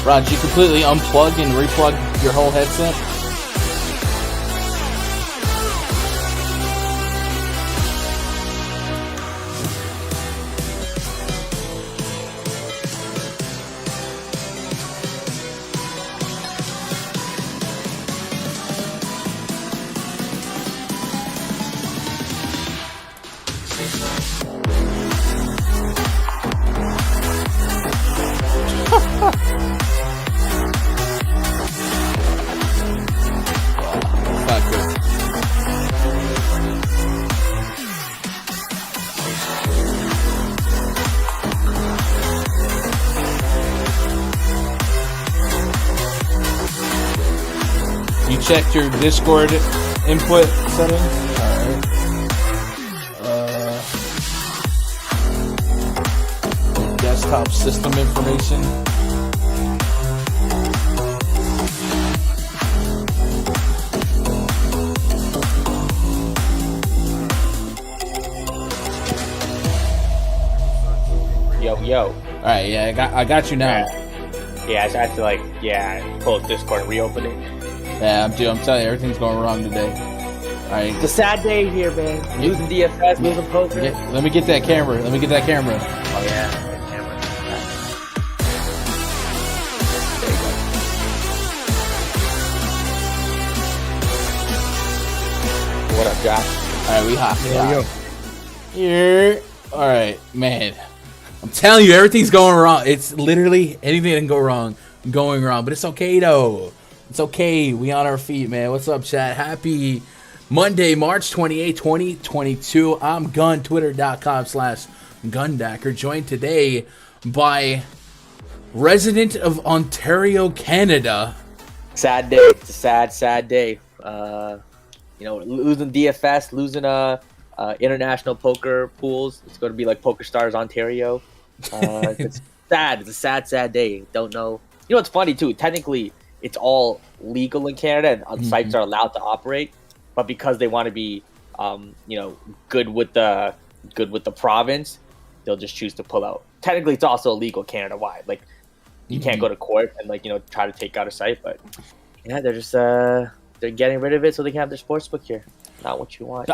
Rod, did you completely unplug and replug your whole headset? Checked your Discord input settings. Alright. Desktop system information. Yo. Alright, yeah, I got you now. Yeah, I had to close Discord and reopen it. Yeah, I'm telling you, everything's going wrong today. All right. It's a sad day here, man. Losing DFS, losing poker. Let me get that camera. Oh, yeah. Camera. What up, Josh? All right, we hot. Yo. Here. All right, man. I'm telling you, everything's going wrong. It's literally anything that can go wrong, going wrong. But it's okay, though. It's okay. We on our feet, man. What's up, chat? Happy Monday, March 28, 2022. I'm Gun, twitter.com/Gundacker. Joined today by resident of Ontario, Canada. Sad day. It's a sad day. Losing DFS, losing international poker pools. It's going to be like Poker Stars Ontario. It's sad. It's a sad day. Don't know. You know what's funny, too? Technically, it's all legal in Canada and sites are allowed to operate, but because they want to be, good with the province, they'll just choose to pull out. Technically, it's also illegal Canada-wide. Like, you can't go to court and try to take out a site, but yeah, they're just they're getting rid of it so they can have their sportsbook here. Not what you want.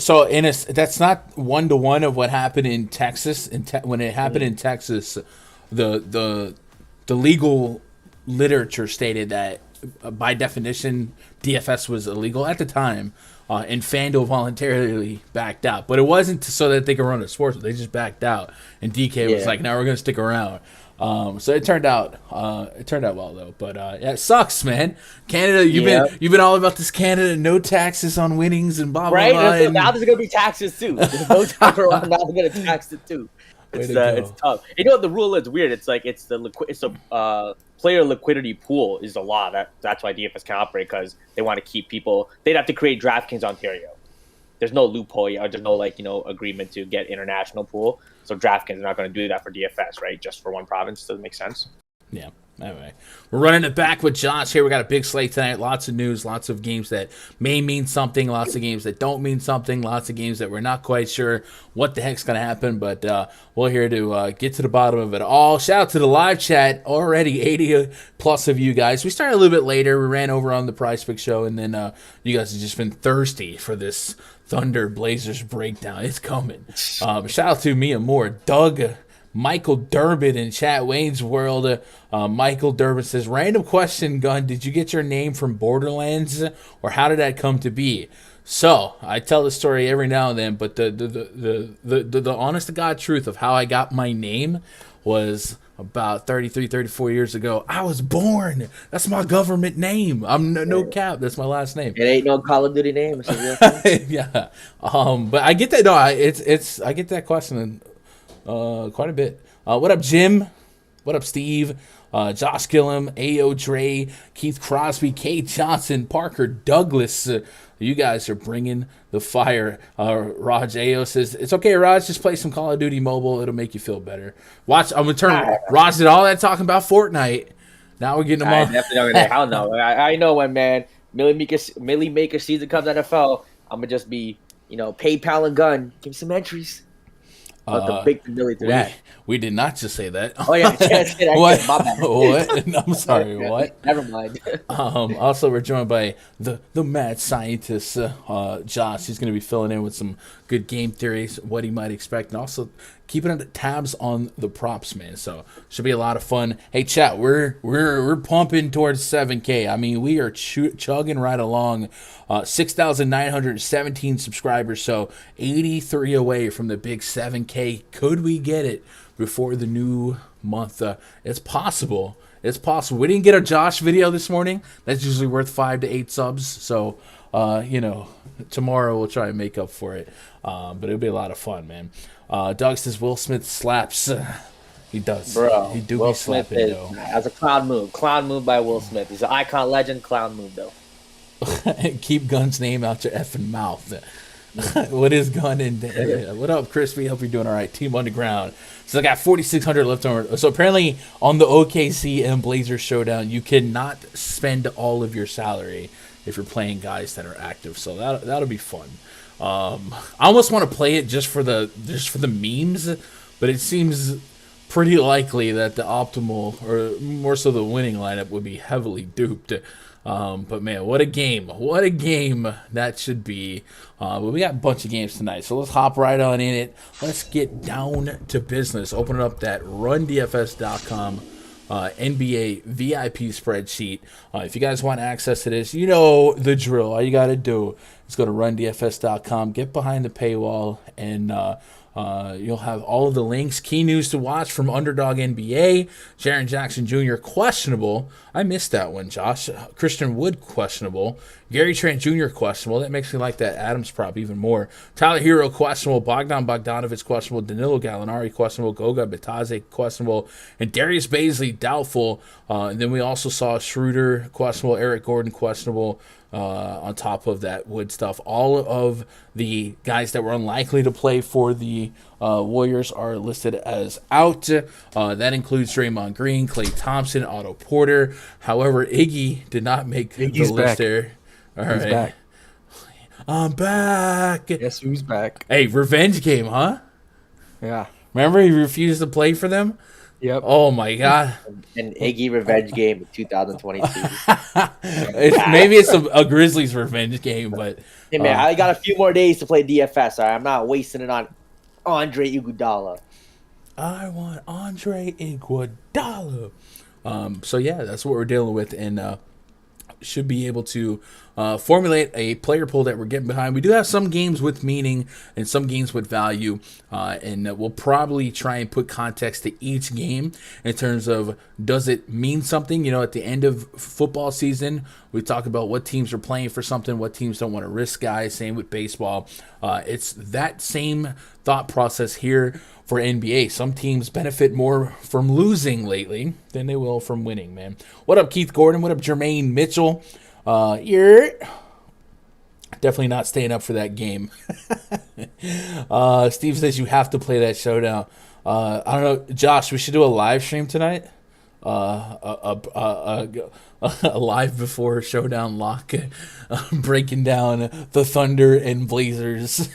So that's not 1-to-1 of what happened in Texas. When it happened in Texas, the legal literature stated that by definition DFS was illegal at the time, and Fanduel voluntarily backed out. But it wasn't so that they could run a sports; they just backed out. And DK was like, "Now we're going to stick around." So it turned out well though. But it sucks, man. Canada, you've been all about this Canada, no taxes on winnings and blah blah blah. Right? Now there's going to be taxes too. There's no tax around. Now they're going to tax it too. It's tough. You know what the rule is? Weird. It's like it's a player liquidity pool is the law. That's why DFS can operate, because they want to keep people. They'd have to create DraftKings Ontario. There's no loophole or there's no agreement to get international pool. So DraftKings are not going to do that for DFS, right? Just for one province. Doesn't make sense. Yeah. Anyway, we're running it back with Josh here. We got a big slate tonight. Lots of news, lots of games that may mean something, lots of games that don't mean something, lots of games that we're not quite sure what the heck's going to happen. But we're here to get to the bottom of it all. Shout out to the live chat. Already 80 plus of you guys. We started a little bit later. We ran over on the PrizePicks show, and then you guys have just been thirsty for this Thunder Blazers breakdown. It's coming. Shout out to Mia Moore, Doug, Michael Durbin in Chat Wayne's World. Michael Durbin says, random question, Gun, did you get your name from Borderlands, or how did that come to be? So I tell the story every now and then, but the honest to God truth of how I got my name was about 34 years ago. I was born. That's my government name. I'm no cap. That's my last name. It ain't no Call of Duty name. It's a real thing. Yeah. But I get that. No, I get that question quite a bit. What up, Jim? What up, Steve? Josh Gillum, A.O. Dre, Keith Crosby, Kate Johnson, Parker Douglas. You guys are bringing the fire. Raj A.O. says, it's okay, Raj, just play some Call of Duty Mobile. It'll make you feel better. Watch, I'm going to turn. Raj did all that talking about Fortnite. Now we're getting them all. Definitely not hell no. I know when, man, Millie Maker season comes NFL, I'm going to just be, PayPal and Gun. Give me some entries. About the big Millie to that. We did not just say that. Oh yeah, What? my bad. What? I'm sorry. What? Never mind. Also, we're joined by the mad scientist, Josh. He's going to be filling in with some good game theories, what he might expect, and also keeping tabs on the props, man. So should be a lot of fun. Hey, chat, we're pumping towards 7K. I mean, we are chugging right along. 6,917 subscribers, so 83 away from the big 7K. Could we get it before the new month? It's possible. It's possible. We didn't get a Josh video this morning. That's usually worth 5 to 8 subs. So, tomorrow we'll try and make up for it. But it'll be a lot of fun, man. Doug says Will Smith slaps. He does. Bro, he do Will be Smith slapping, is, though. as a clown move. Clown move by Will Smith. He's an icon legend. Clown move, though. Keep Gun's name out your effing mouth. What is Gun in there? What up, Crispy? Hope you're doing all right. Team Underground. So I got 4,600 left over. So apparently on the OKC and Blazers showdown, you cannot spend all of your salary if you're playing guys that are active. So that'll be fun. I almost want to play it just for the memes, but it seems pretty likely that the optimal, or more so the winning lineup, would be heavily duped. But man, what a game that should be. But we got a bunch of games tonight, so let's hop right on in it. Let's get down to business. Opening up that rundfs.com NBA VIP spreadsheet. If you guys want access to this, you know the drill. All you got to do is go to rundfs.com, get behind the paywall, and you'll have all of the links. Key news to watch from Underdog NBA. Jaren Jackson Jr. questionable. I missed that one, Josh. Christian Wood questionable. Gary Trent Jr. questionable. That makes me like that Adams prop even more. Tyler Hero questionable. Bogdan Bogdanovic questionable. Danilo Gallinari questionable. Goga Bitadze questionable. And Darius Baisley doubtful. And then we also saw Schroeder questionable. Eric Gordon questionable. On top of that Wood stuff, all of the guys that were unlikely to play for the Warriors are listed as out. That includes Draymond Green, Klay Thompson, Otto Porter. However, Iggy did not make the list there. All right. Back. I'm back. Guess who's back? Hey, revenge game, huh? Yeah. Remember he refused to play for them? Yep. Oh my God. An Iggy revenge game in 2022. Maybe it's a Grizzlies revenge game, but hey man, I got a few more days to play DFS. All right? I'm not wasting it on Andre Iguodala. I want Andre Iguodala. So yeah, that's what we're dealing with, and should be able to formulate a player pool that we're getting behind. We do have some games with meaning and some games with value, and we'll probably try and put context to each game in terms of, does it mean something? You know, at the end of football season, we talk about what teams are playing for something, what teams don't want to risk guys. Same with baseball. It's that same thought process here for NBA. Some teams benefit more from losing lately than they will from winning, man. What up, Keith Gordon? What up, Jermaine Mitchell? You're definitely not staying up for that game. Steve says you have to play that showdown. I don't know, Josh, we should do a live stream tonight. A live before showdown lock, breaking down the Thunder and Blazers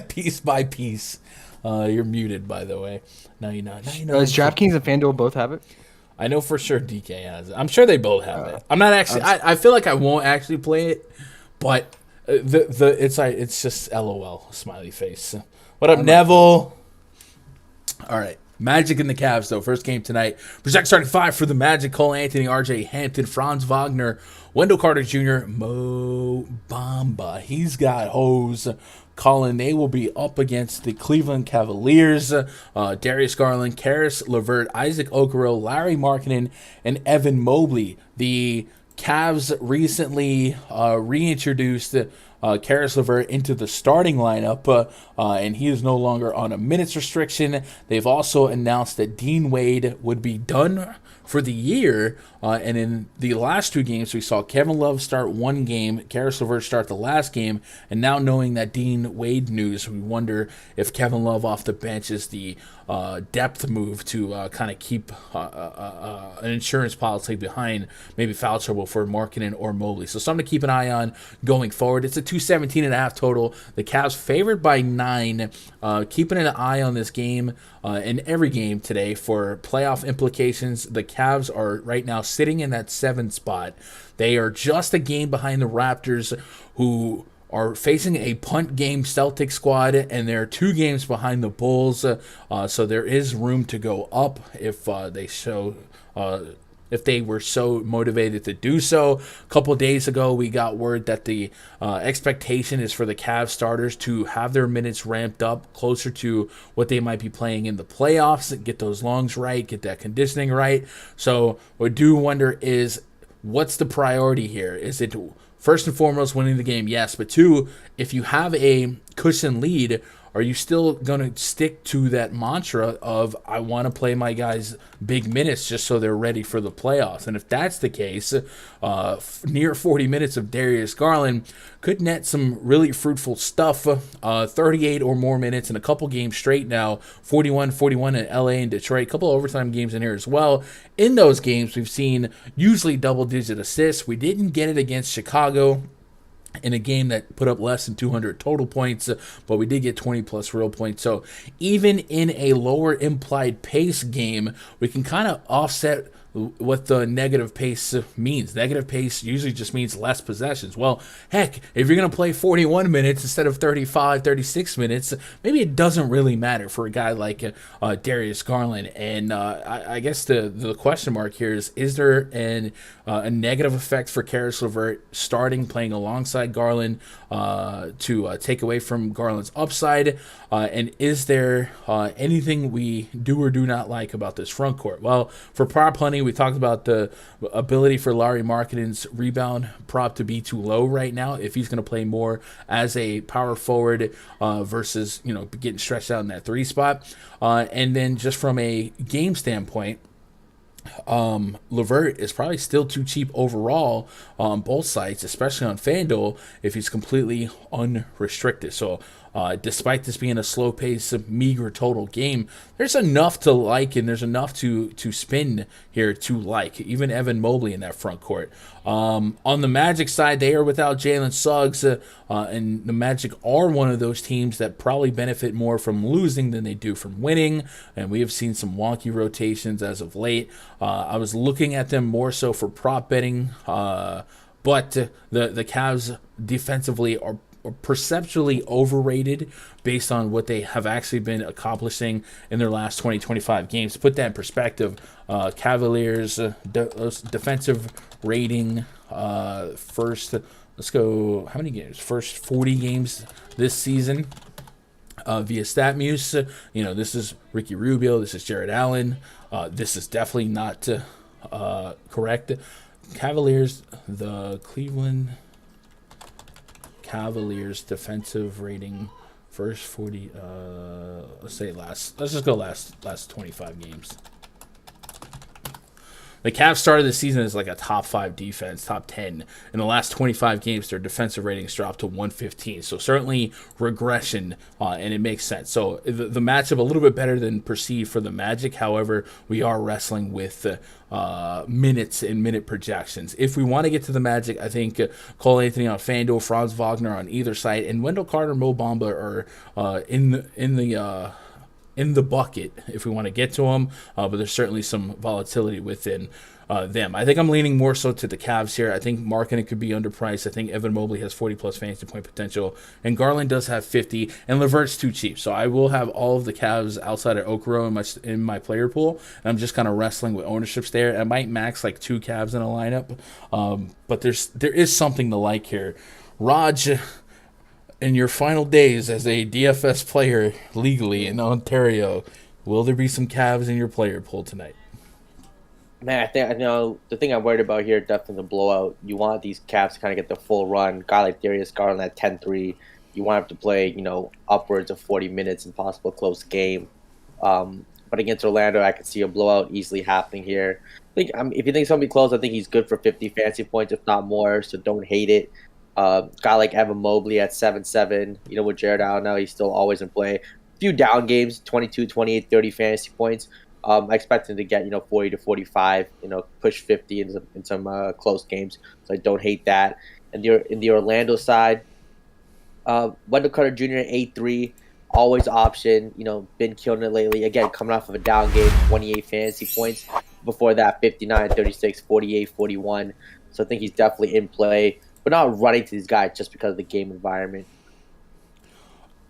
piece by piece. You're muted, by the way. No, you're not. Does DraftKings and Fanduel both have it? I know for sure DK has it. I'm sure they both have it. I'm not actually. I feel like I won't actually play it, but it's just LOL smiley face. What up, Neville? All right. Magic and the Cavs, though. First game tonight. Project starting 5 for the Magic. Cole Anthony, RJ Hampton, Franz Wagner, Wendell Carter Jr., Mo Bamba. He's got hose. Colin, they will be up against the Cleveland Cavaliers. Darius Garland, Carris Levert, Isaac Okoro, Larry Markkinen, and Evan Mobley. The Cavs recently reintroduced Carris Levert into the starting lineup, and he is no longer on a minutes restriction. They've also announced that Dean Wade would be done for the year, and in the last 2 games, we saw Kevin Love start one game, Carris Levert start the last game, and now knowing that Dean Wade news, we wonder if Kevin Love off the bench is the depth move to kind of keep an insurance policy behind maybe foul trouble for Markkinen or Mobley. So something to keep an eye on going forward. It's a 217.5 total. The Cavs favored by 9. Keeping an eye on this game and every game today for playoff implications. The Cavs are right now sitting in that 7th spot. They are just a game behind the Raptors, who are facing a punt game Celtics squad, and they're 2 games behind the Bulls. So there is room to go up if they were so motivated to do so. A couple of days ago, we got word that the expectation is for the Cavs starters to have their minutes ramped up closer to what they might be playing in the playoffs, get those lungs right, get that conditioning right. So what I do wonder is, what's the priority here? Is it first and foremost winning the game? Yes, but 2, if you have a cushion lead, are you still going to stick to that mantra of, I want to play my guys big minutes just so they're ready for the playoffs? And if that's the case, near 40 minutes of Darius Garland could net some really fruitful stuff. 38 or more minutes in a couple games straight now, 41 in LA and Detroit, a couple overtime games in here as well. In those games, we've seen usually double-digit assists. We didn't get it against Chicago in a game that put up less than 200 total points, but we did get 20 plus real points. So even in a lower implied pace game, we can kind of offset what the negative pace means. Negative pace usually just means less possessions. Well, heck, if you're going to play 41 minutes instead of 35, 36 minutes, maybe it doesn't really matter for a guy like Darius Garland. And I guess the question mark here is there a negative effect for Carris Leverton starting, playing alongside Garland to take away from Garland's upside? And is there anything we do or do not like about this front court? Well, for prop hunting, we talked about the ability for Lauri Markkanen's rebound prop to be too low right now if he's going to play more as a power forward versus getting stretched out in that 3 spot. And then just from a game standpoint, Levert is probably still too cheap overall on both sides, especially on Fanduel, if he's completely unrestricted. So despite this being a slow pace, meager total game, there's enough to like, and there's enough to spin here to like. Even Evan Mobley in that front court. On the Magic side, they are without Jalen Suggs, and the Magic are one of those teams that probably benefit more from losing than they do from winning, and we have seen some wonky rotations as of late. I was looking at them more so for prop betting, but the Cavs defensively are perceptually overrated based on what they have actually been accomplishing in their last 20-25 games. To put that in perspective, Cavaliers defensive rating first, let's go, how many games? First 40 games this season via StatMuse. This is Ricky Rubio, this is Jared Allen. This is definitely not correct. Cavaliers, the Cleveland Cavaliers defensive rating first 40, let's just go last 25 games. The Cavs started the season as like a top 5 defense, top 10. In the last 25 games, their defensive ratings dropped to 115. So certainly regression, and it makes sense. So the matchup a little bit better than perceived for the Magic. However, we are wrestling with minutes and minute projections. If we want to get to the Magic, I think Cole Anthony on Fanduel, Franz Wagner on either side, and Wendell Carter, Mo Bamba are in the bucket if we want to get to them, but there's certainly some volatility within them. I think I'm leaning more so to the Cavs here. I think Markkanen could be underpriced. I think Evan Mobley has 40-plus fantasy point potential, and Garland does have 50, and Levert's too cheap. So I will have all of the Cavs outside of Okoro in my player pool, and I'm just kind of wrestling with ownerships there. I might max like 2 Cavs in a lineup, but there is something to like here. Raj, in your final days as a DFS player legally in Ontario, will there be some Cavs in your player pool tonight? Man, the thing I'm worried about here, definitely the blowout. You want these Cavs to kind of get the full run. Guy like Darius Garland at 10-3, you want him to play, upwards of 40 minutes in possible close game. But against Orlando, I could see a blowout easily happening here. If you think somebody close, I think he's good for 50 fantasy points, if not more, so don't hate it. Guy like Evan Mobley at 7-7, with Jared Allen now, he's still always in play. A few down games, 22, 28, 30 fantasy points. I expect him to get, 40 to 45, push 50 in some close games. So I don't hate that. And in the Orlando side, Wendell Carter Jr. at 8-3, always option. Been killing it lately. Again, coming off of a down game, 28 fantasy points. Before that, 59, 36, 48, 41. So I think he's definitely in play, but not running to these guys just because of the game environment.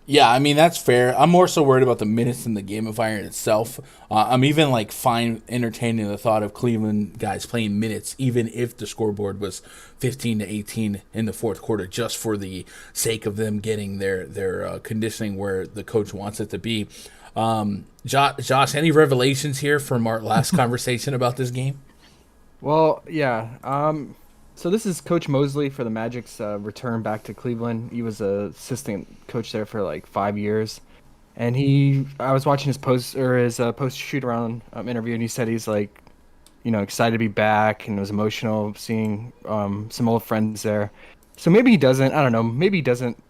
Yeah, I mean, that's fair. I'm more so worried about the minutes in the game environment itself. I'm even fine entertaining the thought of Cleveland guys playing minutes, even if the scoreboard was 15 to 18 in the fourth quarter, just for the sake of them getting their conditioning where the coach wants it to be. Josh, any revelations here from our last conversation about this game? Well, yeah. So this is Coach Mosley for the Magic's return back to Cleveland. He was an assistant coach there for 5 years, and I was watching his post shoot around interview, and he said he's excited to be back and was emotional seeing some old friends there. So maybe he doesn't. I don't know. Maybe he doesn't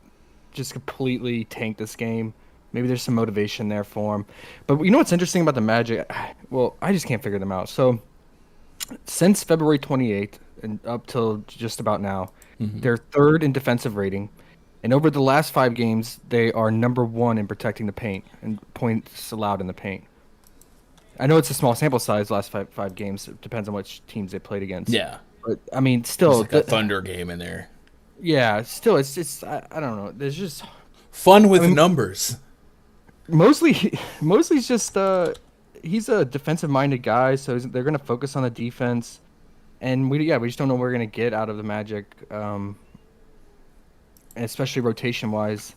just completely tank this game. Maybe there's some motivation there for him. But you know what's interesting about the Magic? Well, I just can't figure them out. So since February 28th and up till just about now, they're third in defensive rating. And over the last 5 games, they are number 1 in protecting the paint and points allowed in the paint. I know it's a small sample size, last five games. It depends on which teams they played against. Yeah. But, I mean, still. There's a Thunder game in there. Yeah, still, it's just, I don't know. There's just. Fun with numbers. Mosley's just he's a defensive-minded guy, so they're going to focus on the defense, and we just don't know what we're going to get out of the Magic, especially rotation-wise.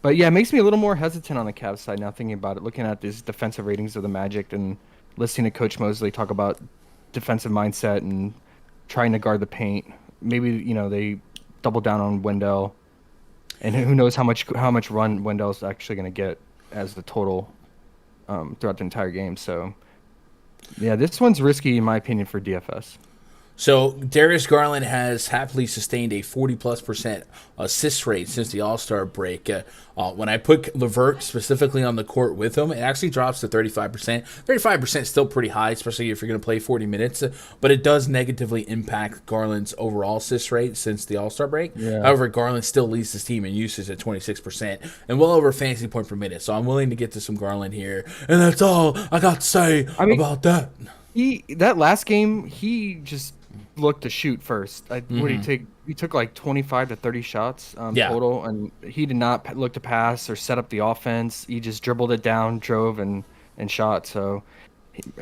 But yeah, it makes me a little more hesitant on the Cavs side now thinking about it, looking at these defensive ratings of the Magic and listening to Coach Mosley talk about defensive mindset and trying to guard the paint. Maybe they double down on Wendell, and who knows how much run Wendell's actually going to get as the total throughout the entire game. So, yeah, this one's risky in my opinion for DFS. So Darius Garland has happily sustained a 40+% assist rate since the All-Star break. When I put Levert specifically on the court with him, it actually drops to 35%. 35% is still pretty high, especially if you're going to play 40 minutes. But it does negatively impact Garland's overall assist rate since the All-Star break. Yeah. However, Garland still leads his team in usage at 26% and well over fantasy point per minute. So I'm willing to get to some Garland here. And that's all I got to say about that. That last game, he just looked to shoot first. What did he take? He took 25 to 30 shots total, and he did not look to pass or set up the offense. He just dribbled it down, drove, and shot. So,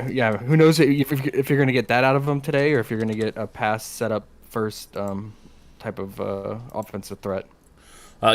yeah, who knows if you're going to get that out of him today, or if you're going to get a pass set up first type of offensive threat.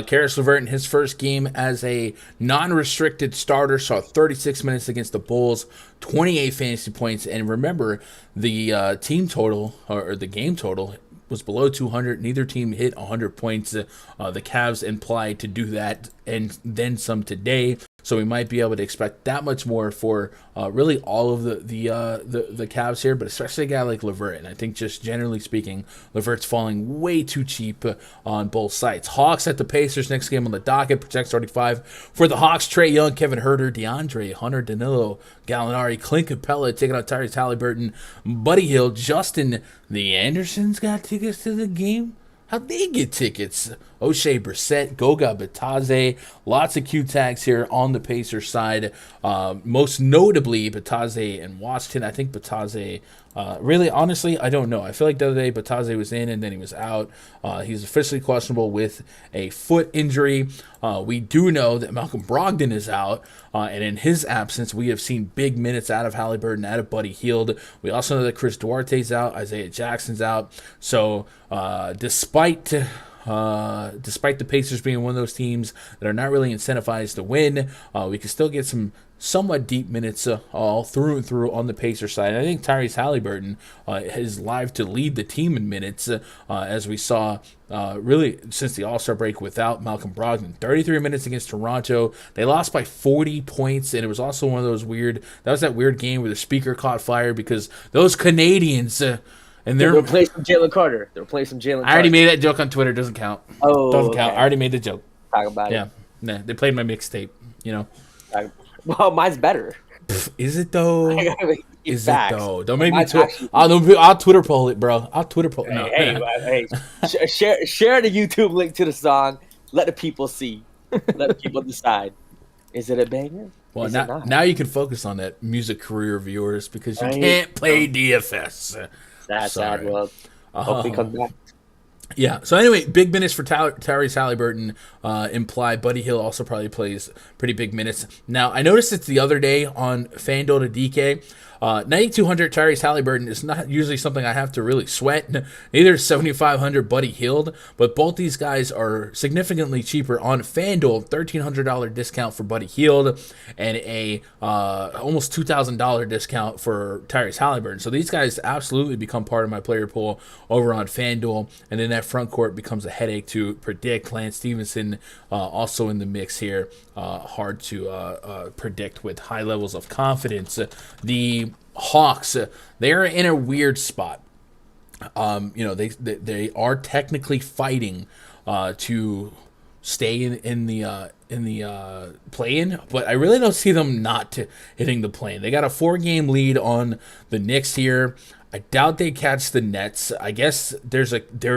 Carris Leverton, his first game as a non-restricted starter, saw 36 minutes against the Bulls, 28 fantasy points. And remember, the team total, or the game total, was below 200. Neither team hit 100 points. The Cavs implied to do that and then some today. So we might be able to expect that much more for really all of the Cavs here, but especially a guy like Levert. And I think just generally speaking, Levert's falling way too cheap on both sides. Hawks at the Pacers, next game on the docket, project 35. For the Hawks, Trae Young, Kevin Huerter, DeAndre, Hunter, Danilo, Gallinari, Clint Capella taking out Tyrese Halliburton, Buddy Hield, Justin. The Andersons got tickets to the game. How'd they get tickets? O'Shea Brissett, Goga Batadze, lots of Q tags here on the Pacers side. Most notably, Batadze and Washington. I think Batadze, really, honestly, I don't know. I feel like the other day Batadze was in and then he was out. He's officially questionable with a foot injury. We do know that Malcolm Brogdon is out, and in his absence, we have seen big minutes out of Halliburton, out of Buddy Hield. We also know that Chris Duarte's out, Isaiah Jackson's out. So, despite the Pacers being one of those teams that are not really incentivized to win, we can still get some somewhat deep minutes all through and through on the Pacers side. And I think Tyrese Halliburton is live to lead the team in minutes, as we saw really since the All-Star break without Malcolm Brogdon. 33 minutes against Toronto. They lost by 40 points, and it was also one of those that weird game where the speaker caught fire because those Canadians... and they're replacing Jalen Carter. I already made that joke on Twitter. Doesn't count. Oh, doesn't count. I already made the joke. Talk about it. Yeah. They played my mixtape. Well, mine's better. Is it though? Is facts. It though? Don't make me Twitter. I'll Twitter poll it, bro. I'll Twitter poll. Hey, share the YouTube link to the song. Let the people see. Let the people decide. Is it a banger? Well, Is it not? now you can focus on that music career, viewers, because you Right? can't play DFS. Sad Sorry. world. Hopefully comes back. Yeah. So anyway, big minutes for Tyrese Halliburton imply. Buddy Hill also probably plays pretty big minutes. Now, I noticed it the other day on Fanduel to DK. 9,200 Tyrese Halliburton is not usually something I have to really sweat. Neither is 7,500 Buddy Hield, but both these guys are significantly cheaper on FanDuel. $1,300 discount for Buddy Hield and a almost $2,000 discount for Tyrese Halliburton. So these guys absolutely become part of my player pool over on FanDuel, and then that front court becomes a headache to predict. Lance Stevenson also in the mix here. Hard to predict with high levels of confidence. The Hawks, they're in a weird spot. They are technically fighting to stay in the play-in, but I really don't see them not hitting the play-in. They got a 4-game lead on the Knicks here. I doubt they catch the Nets. I guess there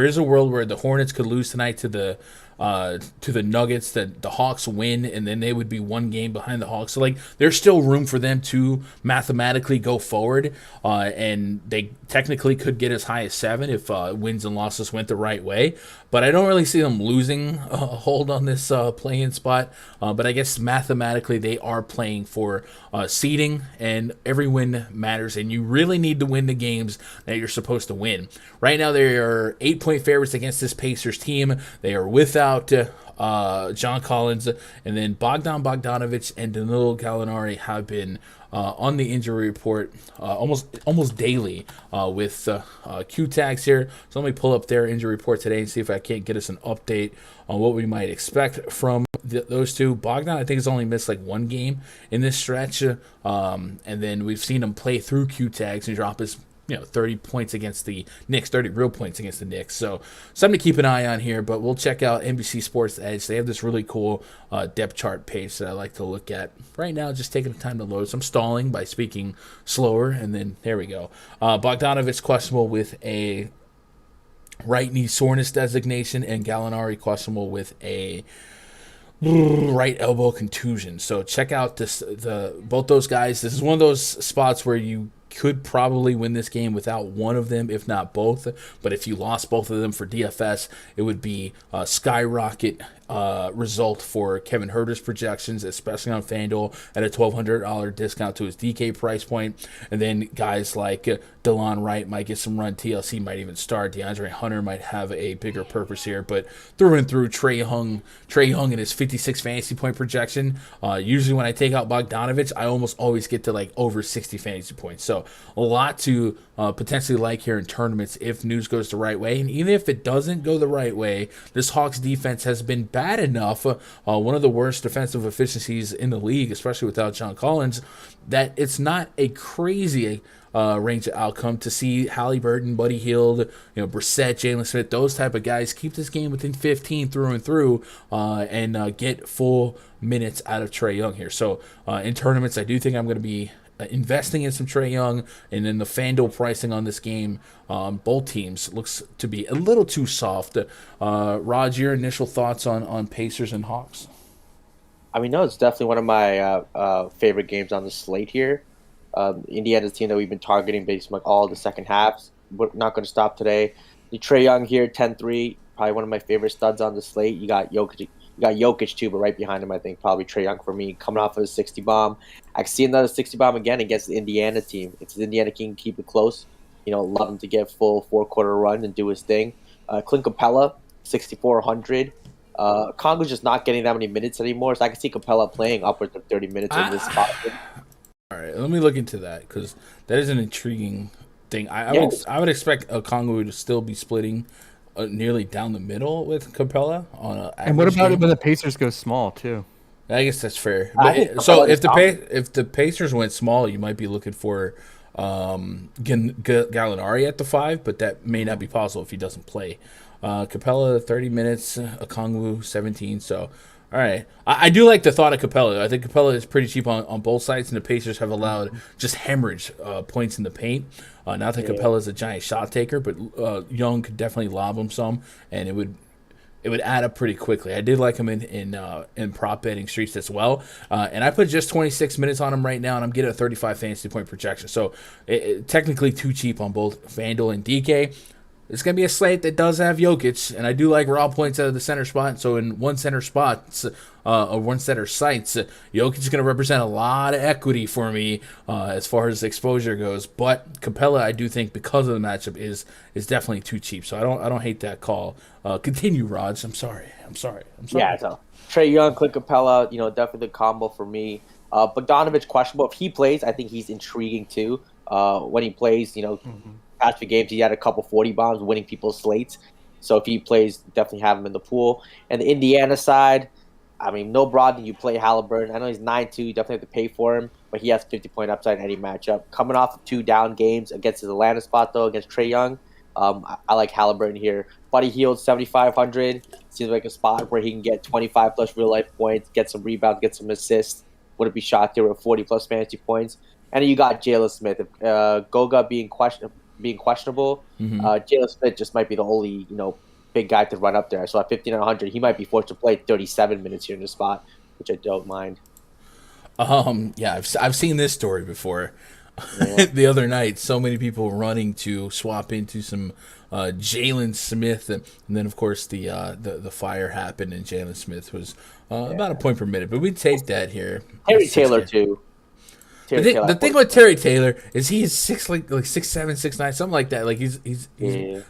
is a world where the Hornets could lose tonight to the Nuggets, that the Hawks win, and then they would be 1 game behind the Hawks. So, there's still room for them to mathematically go forward, and they technically could get as high as 7 if wins and losses went the right way. But I don't really see them losing a hold on this play-in spot. But I guess mathematically they are playing for seeding, and every win matters, and you really need to win the games that you're supposed to win. Right now, they are 8-point favorites against this Pacers team. They are without John Collins, and then Bogdan Bogdanovic and Danilo Gallinari have been on the injury report almost daily with Q tags here. So let me pull up their injury report today and see if I can't get us an update on what we might expect from those two. Bogdan, I think, has only missed 1 game in this stretch, and then we've seen him play through Q tags and drop his 30 points against the Knicks, 30 real points against the Knicks. So something to keep an eye on here, but we'll check out NBC Sports Edge. They have this really cool depth chart page that I like to look at. Right now, just taking the time to load. So I'm stalling by speaking slower, and then there we go. Bogdanovic questionable with a right knee soreness designation, and Gallinari questionable with a right elbow contusion. So check out both those guys. This is one of those spots where you could probably win this game without one of them, if not both. But if you lost both of them for DFS, it would be a skyrocket result for Kevin Huerter's projections, especially on FanDuel at a $1,200 discount to his DK price point. And then guys like DeLon Wright might get some run. TLC might even start. DeAndre Hunter might have a bigger purpose here. But through and through, Trae Young and his 56 fantasy point projection. Usually when I take out Bogdanovic, I almost always get to over 60 fantasy points. So a lot to potentially like here in tournaments if news goes the right way. And even if it doesn't go the right way, this Hawks defense has been bad enough, one of the worst defensive efficiencies in the league, especially without John Collins, that it's not a crazy range of outcome to see Halliburton, Buddy Hield, Brissett, Jayla Smith, those type of guys keep this game within 15 through and through, and get full minutes out of Trae Young here. So in tournaments, I do think I'm going to be investing in some Trae Young, and then the FanDuel pricing on this game, both teams looks to be a little too soft. Raj, your initial thoughts on Pacers and Hawks? I mean, no, it's definitely one of my favorite games on the slate here. Indiana's team that we've been targeting based on all the second halves. We're not going to stop today. The Trae Young here, 10-3, probably one of my favorite studs on the slate. You got Jokic too, but right behind him, I think probably Trae Young for me, coming off of a 60 bomb. I can see another 60 bomb again against the Indiana team. If the Indiana can keep it close, love him to get full 4-quarter run and do his thing. Clint Capella, 6,400. Congo's just not getting that many minutes anymore, so I can see Capella playing upwards of 30 minutes in this spot. All right, let me look into that, because that is an intriguing thing. I would expect Congo to still be splitting nearly down the middle with Capella on a. And what about when the Pacers go small too? I guess that's fair. So if the Pacers went small, you might be looking for Gallinari at the 5, but that may not be possible if he doesn't play. Capella 30 minutes, Okongwu 17. So all right, I do like the thought of Capella. I think Capella is pretty cheap on both sides, and the Pacers have allowed just hemorrhage points in the paint. Not that Capella is a giant shot taker, but Young could definitely lob him some, and it would it would add up pretty quickly. I did like him in prop betting streets as well, and I put just 26 minutes on him right now, and I'm getting a 35 fantasy point projection. So technically too cheap on both FanDuel and DK. It's going to be a slate that does have Jokic, and I do like raw points out of the center spot. So in one center spots, or one center sites, Jokic is going to represent a lot of equity for me as far as exposure goes. But Capella, I do think because of the matchup is definitely too cheap. So I don't hate that call. Continue, Raj. I'm sorry. Yeah, so Trae Young, Clint Capella, definitely the combo for me. Bogdanovich questionable. If he plays, I think he's intriguing too. When he plays, past few games, he had a couple 40 bombs, winning people's slates. So if he plays, definitely have him in the pool. And the Indiana side, I mean, no Brogdon, you play Halliburton. I know he's 9-2, you definitely have to pay for him, but he has 50-point upside in any matchup. Coming off of 2 down games against his Atlanta spot, though, against Trae Young, I like Halliburton here. Buddy Hield, 7,500. Seems like a spot where he can get 25-plus real-life points, get some rebounds, get some assists. Wouldn't be shocked here with 40-plus fantasy points. And then you got Jayla Smith. Goga being questionable, Jayla Smith just might be the only, big guy to run up there. So at 5,900, he might be forced to play 37 minutes here in the spot, which I don't mind. Yeah, I've seen this story before. Yeah. The other night, so many people running to swap into some Jaylen Smith, and then of course the fire happened, and Jaylen Smith was about a point per minute, but we'd take that here. Terry Taylor too. The thing with Terry Taylor is he is 6'7", 6'9", something like that. Like he's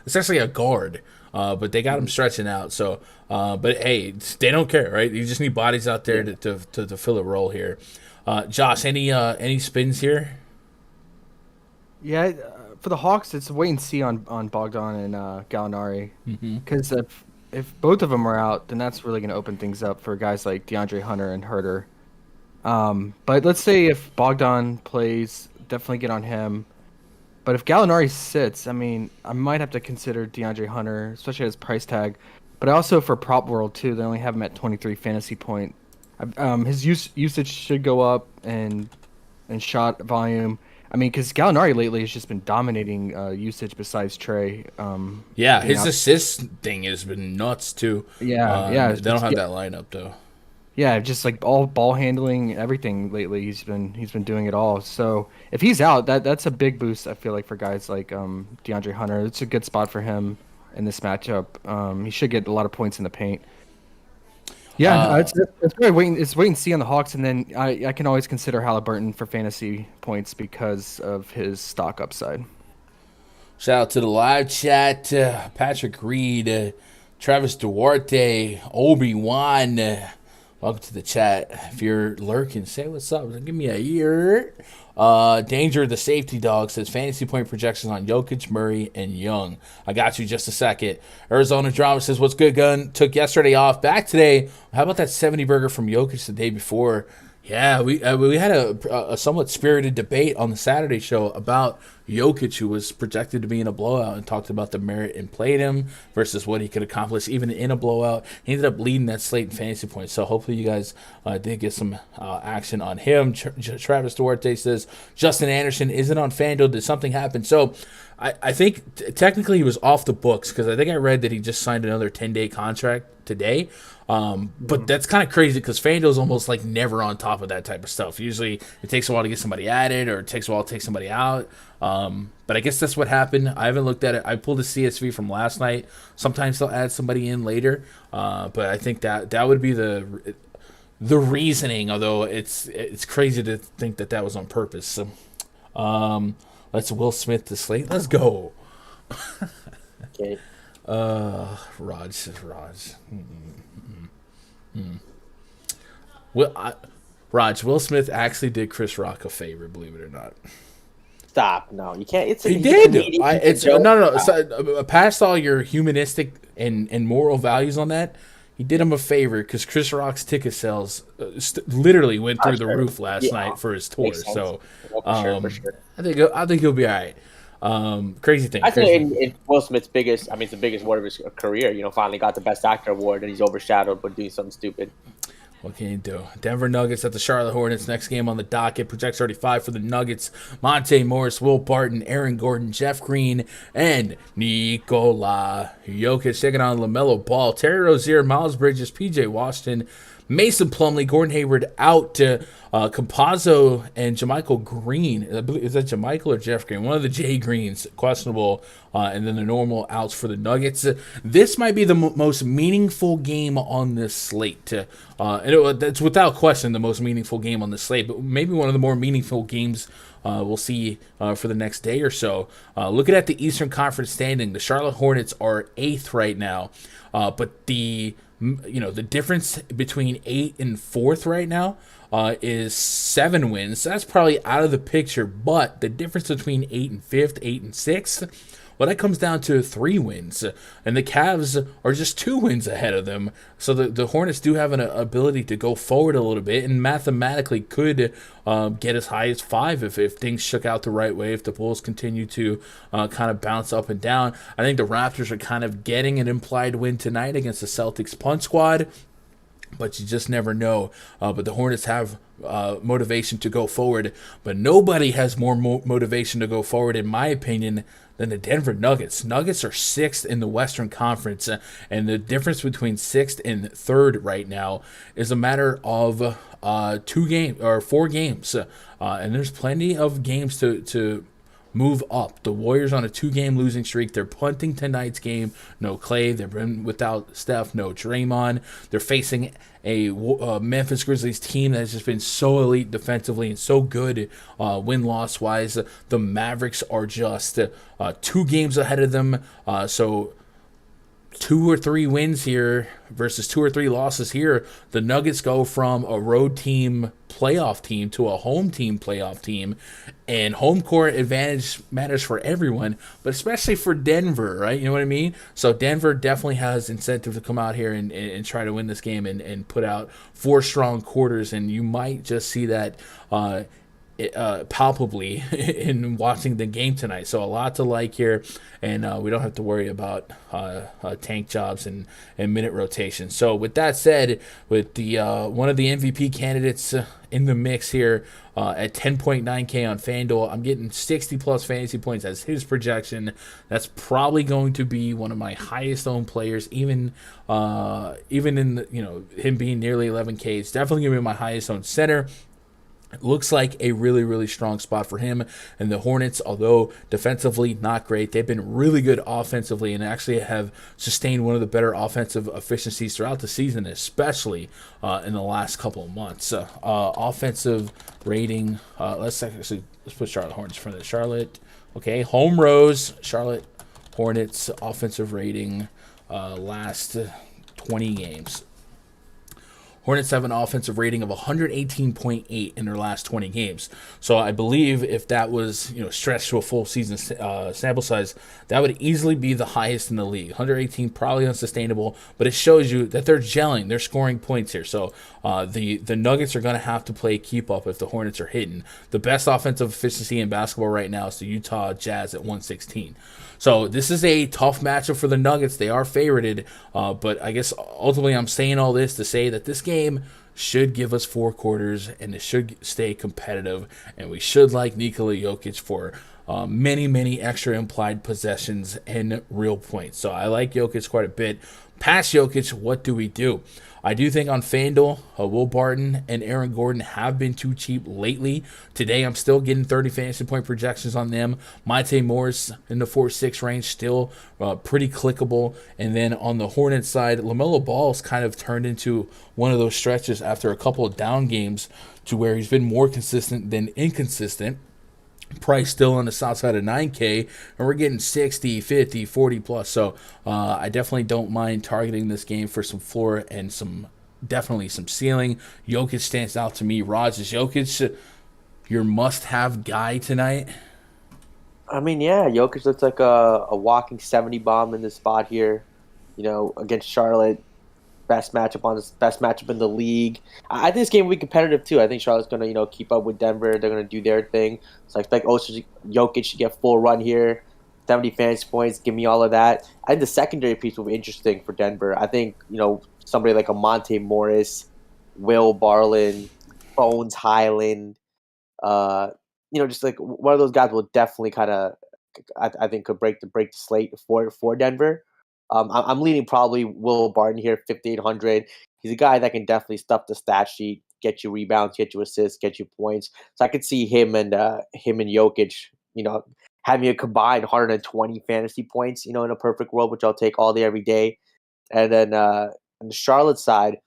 essentially a guard, but they got him stretching out. So, but hey, they don't care, right? You just need bodies out there to fill a role here. Josh, any spins here? Yeah, for the Hawks, it's wait and see on Bogdan and Gallinari, because if both of them are out, then that's really going to open things up for guys like DeAndre Hunter and Herter. But let's say if Bogdan plays, definitely get on him. But if Gallinari sits, I mean, I might have to consider DeAndre Hunter, especially at his price tag. But also for Prop World too, they only have him at 23 fantasy point. His usage should go up and shot volume. I mean, because Gallinari lately has just been dominating usage besides Trae. His assist thing has been nuts too. Yeah. They don't have that lineup though. Yeah, just like all ball handling, everything lately. He's been doing it all. So if he's out, that's a big boost. I feel like for guys like DeAndre Hunter, it's a good spot for him in this matchup. He should get a lot of points in the paint. Yeah, it's really wait and see on the Hawks, and then I can always consider Halliburton for fantasy points because of his stock upside. Shout out to the live chat, Patrick Reed, Travis Duarte, Obi-Wan. Welcome to the chat. If you're lurking, say what's up. Give me a ear. Danger, the safety dog, says fantasy point projections on Jokic, Murray, and Young. I got you just a second. Arizona Drama says, what's good, Gun? Took yesterday off. Back today. How about that 70 burger from Jokic the day before? Yeah, we had a somewhat spirited debate on the Saturday show about Jokic, who was projected to be in a blowout, and talked about the merit in playing him versus what he could accomplish even in a blowout. He ended up leading that slate in fantasy points, so hopefully you guys did get some action on him. Travis Duarte says, Justin Anderson isn't on FanDuel. Did something happen? So I think technically he was off the books because I think I read that he just signed another 10-day contract today. But that's kind of crazy because FanDuel's almost like never on top of that type of stuff. Usually it takes a while to get somebody added or it takes a while to take somebody out. But I guess that's what happened. I haven't looked at it. I pulled a CSV from last night. Sometimes they'll add somebody in later. But I think that would be the reasoning, although it's crazy to think that was on purpose. So, let's Will Smith to slate. Let's go. Okay. Raj says Raj. Raj, Will Smith actually did Chris Rock a favor, believe it or not. Stop. No, you can't. He did. No. So, past all your humanistic and moral values on that, he did him a favor because Chris Rock's ticket sales literally went through the roof last night for his tour. So, for sure. I think he'll be all right. Crazy thing. I think in Will Smith's biggest, it's the biggest award of his career. Finally got the Best Actor award, and he's overshadowed by doing something stupid. What can you do? Denver Nuggets at the Charlotte Hornets. Next game on the docket. Projects 35 for the Nuggets. Monte Morris, Will Barton, Aaron Gordon, Jeff Green, and Nikola Jokic taking on LaMelo Ball. Terry Rozier, Miles Bridges, PJ Washington, Mason Plumlee, Gordon Hayward out to Campazzo and JaMychal Green. Is that JaMychal or Jeff Green? One of the J Greens, questionable, and then the normal outs for the Nuggets. This might be the most meaningful game on this slate. That's without question the most meaningful game on the slate, but maybe one of the more meaningful games we'll see for the next day or so. Looking at the Eastern Conference standing, the Charlotte Hornets are 8th right now, but the difference between 8th and 4th right now is 7 wins. That's probably out of the picture, but the difference between 8th and 5th, 8th and 6th, well, that comes down to 3 wins, and the Cavs are just 2 wins ahead of them. So the Hornets do have an ability to go forward a little bit, and mathematically could get as high as 5 if things shook out the right way, if the Bulls continue to kind of bounce up and down. I think the Raptors are kind of getting an implied win tonight against the Celtics punt squad, but you just never know. But the Hornets have motivation to go forward, but nobody has more motivation to go forward, in my opinion, than the Denver Nuggets. Nuggets are 6th in the Western Conference, and the difference between 6th and 3rd right now is a matter of 4 games, and there's plenty of games to move up. The Warriors on a 2-game losing streak. They're punting tonight's game. No Clay. They've been without Steph. No Draymond. They're facing a Memphis Grizzlies team that has just been so elite defensively and so good win-loss wise. The Mavericks are just 2 games ahead of them. So 2 or 3 wins here versus 2 or 3 losses here. The Nuggets go from a road team playoff team to a home team playoff team, and home court advantage matters for everyone, but especially for Denver, right? You know what I mean? So Denver definitely has incentive to come out here and try to win this game and put out 4 strong quarters, and you might just see that palpably in watching the game tonight. So a lot to like here, and we don't have to worry about tank jobs and minute rotation. So with that said, with the one of the MVP candidates in the mix here at 10.9K on Fanduel, I'm getting 60 plus fantasy points as his projection. That's probably going to be one of my highest owned players, even in the, him being nearly 11K. It's definitely going to be my highest owned center. It looks like a really, really strong spot for him. And the Hornets, although defensively not great, they've been really good offensively and actually have sustained one of the better offensive efficiencies throughout the season, especially in the last couple of months. Offensive rating, let's put Charlotte Hornets in front of Charlotte. Okay, home rows, Charlotte Hornets offensive rating last 20 games. Hornets have an offensive rating of 118.8 in their last 20 games. So I believe if that was stretched to a full season sample size, that would easily be the highest in the league. 118 probably unsustainable, but it shows you that they're gelling. They're scoring points here. So the Nuggets are going to have to play keep up if the Hornets are hitting. The best offensive efficiency in basketball right now is the Utah Jazz at 116. So this is a tough matchup for the Nuggets. They are favorited, but I guess ultimately I'm saying all this to say that this game should give us 4 quarters, and it should stay competitive, and we should like Nikola Jokic for many, many extra implied possessions and real points. So I like Jokic quite a bit. Past Jokic, what do we do? I do think on FanDuel, Will Barton and Aaron Gordon have been too cheap lately. Today, I'm still getting 30 fantasy point projections on them. Monte Morris in the 4-6 range, still pretty clickable. And then on the Hornets side, LaMelo Ball's kind of turned into one of those stretches after a couple of down games to where he's been more consistent than inconsistent. Price still on the south side of 9K, and we're getting 60, 50, 40 plus. So I definitely don't mind targeting this game for some floor and definitely some ceiling. Jokic stands out to me. Raj, is Jokic your must-have guy tonight? I mean, yeah, Jokic looks like a walking 70 bomb in this spot here, against Charlotte. Best matchup in the league. I think this game will be competitive too. I think Charlotte's going to, keep up with Denver. They're going to do their thing. So I expect Jokic to get full run here. 70 fantasy points, give me all of that. I think the secondary piece will be interesting for Denver. I think, somebody like a Monte Morris, Will Barlin, Bones Highland. Just like one of those guys will definitely kind of, I think, could break the slate for Denver. I'm leaning probably Will Barton here, 5,800. He's a guy that can definitely stuff the stat sheet, get you rebounds, get you assists, get you points. So I could see him and Jokic, having a combined 120 fantasy points, in a perfect world, which I'll take all day, every day. And then on the Charlotte side,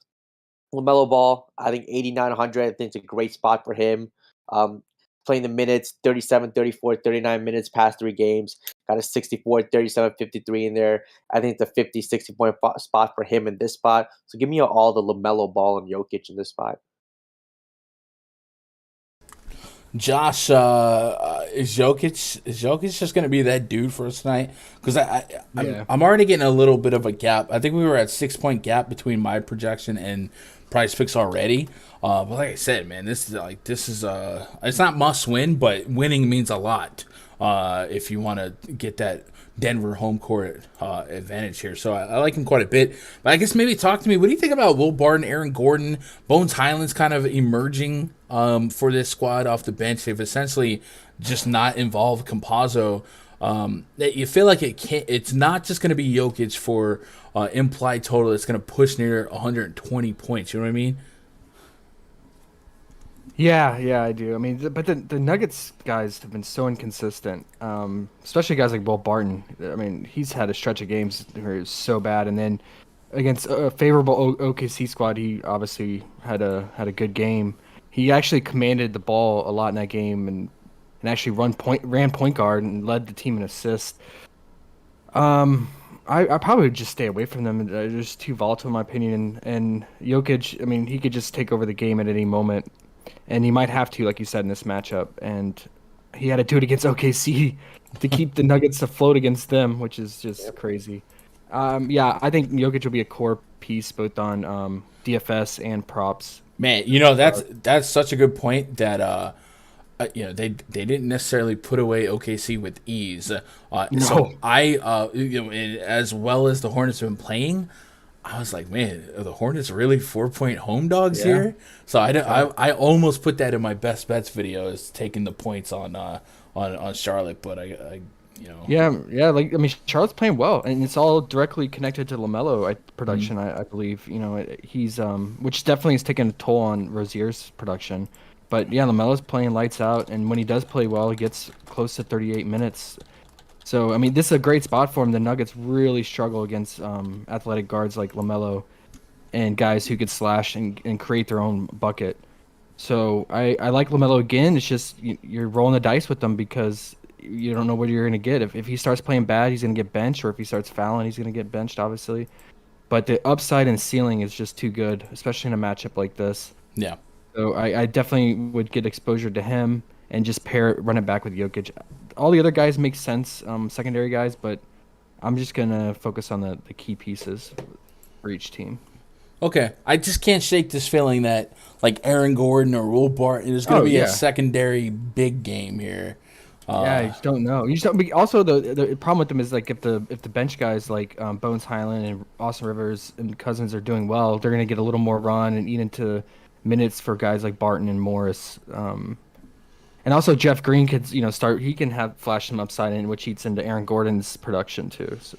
LaMelo Ball, I think 8,900. I think it's a great spot for him. Playing the minutes, 37, 34, 39 minutes past 3 games. Got a 64, 37, 53 in there. I think it's a 50, 60 point spot for him in this spot. So give me all the LaMelo Ball and Jokic in this spot. Josh, is Jokic just going to be that dude for us tonight? Because I'm already getting a little bit of a gap. I think we were at 6-point gap between my projection and PrizePicks already. But like I said, man, this is it's not must win, but winning means a lot if you want to get that Denver home court advantage here. So I like him quite a bit. But I guess maybe talk to me. What do you think about Will Barton, Aaron Gordon, Bones Highland's kind of emerging for this squad off the bench? They've essentially just not involved Campazzo. That you feel like it's not just going to be Jokic for implied total. It's going to push near 120 points. You know what I mean? Yeah, I do. I mean, but the Nuggets guys have been so inconsistent, especially guys like Will Barton. I mean, he's had a stretch of games where it's so bad, and then against a favorable OKC squad, he obviously had a good game. He actually commanded the ball a lot in that game, and actually ran point guard and led the team in assists. I probably would just stay away from them. They're just too volatile, in my opinion. And Jokic, I mean, he could just take over the game at any moment. And he might have to, like you said, in this matchup. And he had to do it against OKC to keep the Nuggets afloat against them, which is just crazy. I think Jokic will be a core piece both on DFS and props. Man, that's such a good point that they didn't necessarily put away OKC with ease. No. So as well as the Hornets have been playing, I was like, man, are the Hornets really 4-point home dogs here? So I almost put that in my best bets video as taking the points on Charlotte, but Charlotte's playing well, and it's all directly connected to LaMelo production. I believe he's which definitely is taking a toll on Rozier's production. But yeah, LaMelo's playing lights out, and when he does play well, he gets close to 38 minutes. So, I mean, this is a great spot for him. The Nuggets really struggle against athletic guards like LaMelo and guys who could slash and create their own bucket. So, I like LaMelo again. It's just you're rolling the dice with them because you don't know what you're going to get. If he starts playing bad, he's going to get benched, or if he starts fouling, he's going to get benched, obviously. But the upside and ceiling is just too good, especially in a matchup like this. Yeah. So I definitely would get exposure to him and just run it back with Jokic. All the other guys make sense, secondary guys, but I'm just going to focus on the key pieces for each team. Okay. I just can't shake this feeling that like Aaron Gordon or Will Barton is going to be a secondary big game here. You just don't know. You just don't. Also, the problem with them is like if the bench guys like Bones Highland and Austin Rivers and Cousins are doing well, they're going to get a little more run and eat into minutes for guys like Barton and Morris. And also Jeff Green could start. He can have flash some upside in, which eats into Aaron Gordon's production too. So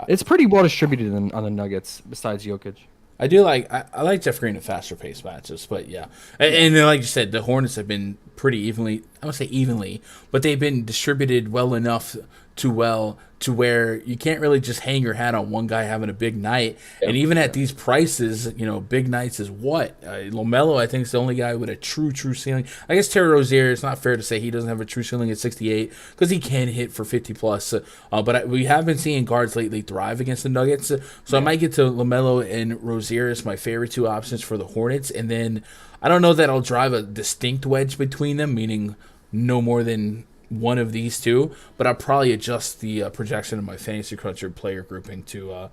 it's pretty well distributed on the Nuggets besides Jokic. I do like I like Jeff Green in faster paced matches, but yeah. And then like you said, the Hornets have been pretty evenly, I won't say evenly, but they've been distributed well enough to where you can't really just hang your hat on one guy having a big night. Yep. And even at these prices, big nights is what? LaMelo, I think, is the only guy with a true ceiling. I guess Terry Rozier, it's not fair to say he doesn't have a true ceiling at 68 because he can hit for 50+. But we have been seeing guards lately thrive against the Nuggets. So I might get to LaMelo and Rozier as my favorite two options for the Hornets. And then I don't know that I'll drive a distinct wedge between them, meaning no more than one of these two, but I'll probably adjust the projection of my Fantasy Cruncher player grouping to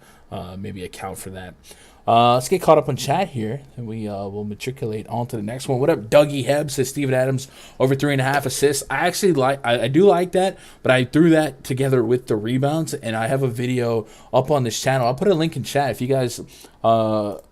maybe account for that. Let's get caught up on chat here, and we will matriculate on to the next one. What up, Dougie Hebb says Steven Adams over 3.5 assists. I actually I do like that, but I threw that together with the rebounds, and I have a video up on this channel. I'll put a link in chat if you guys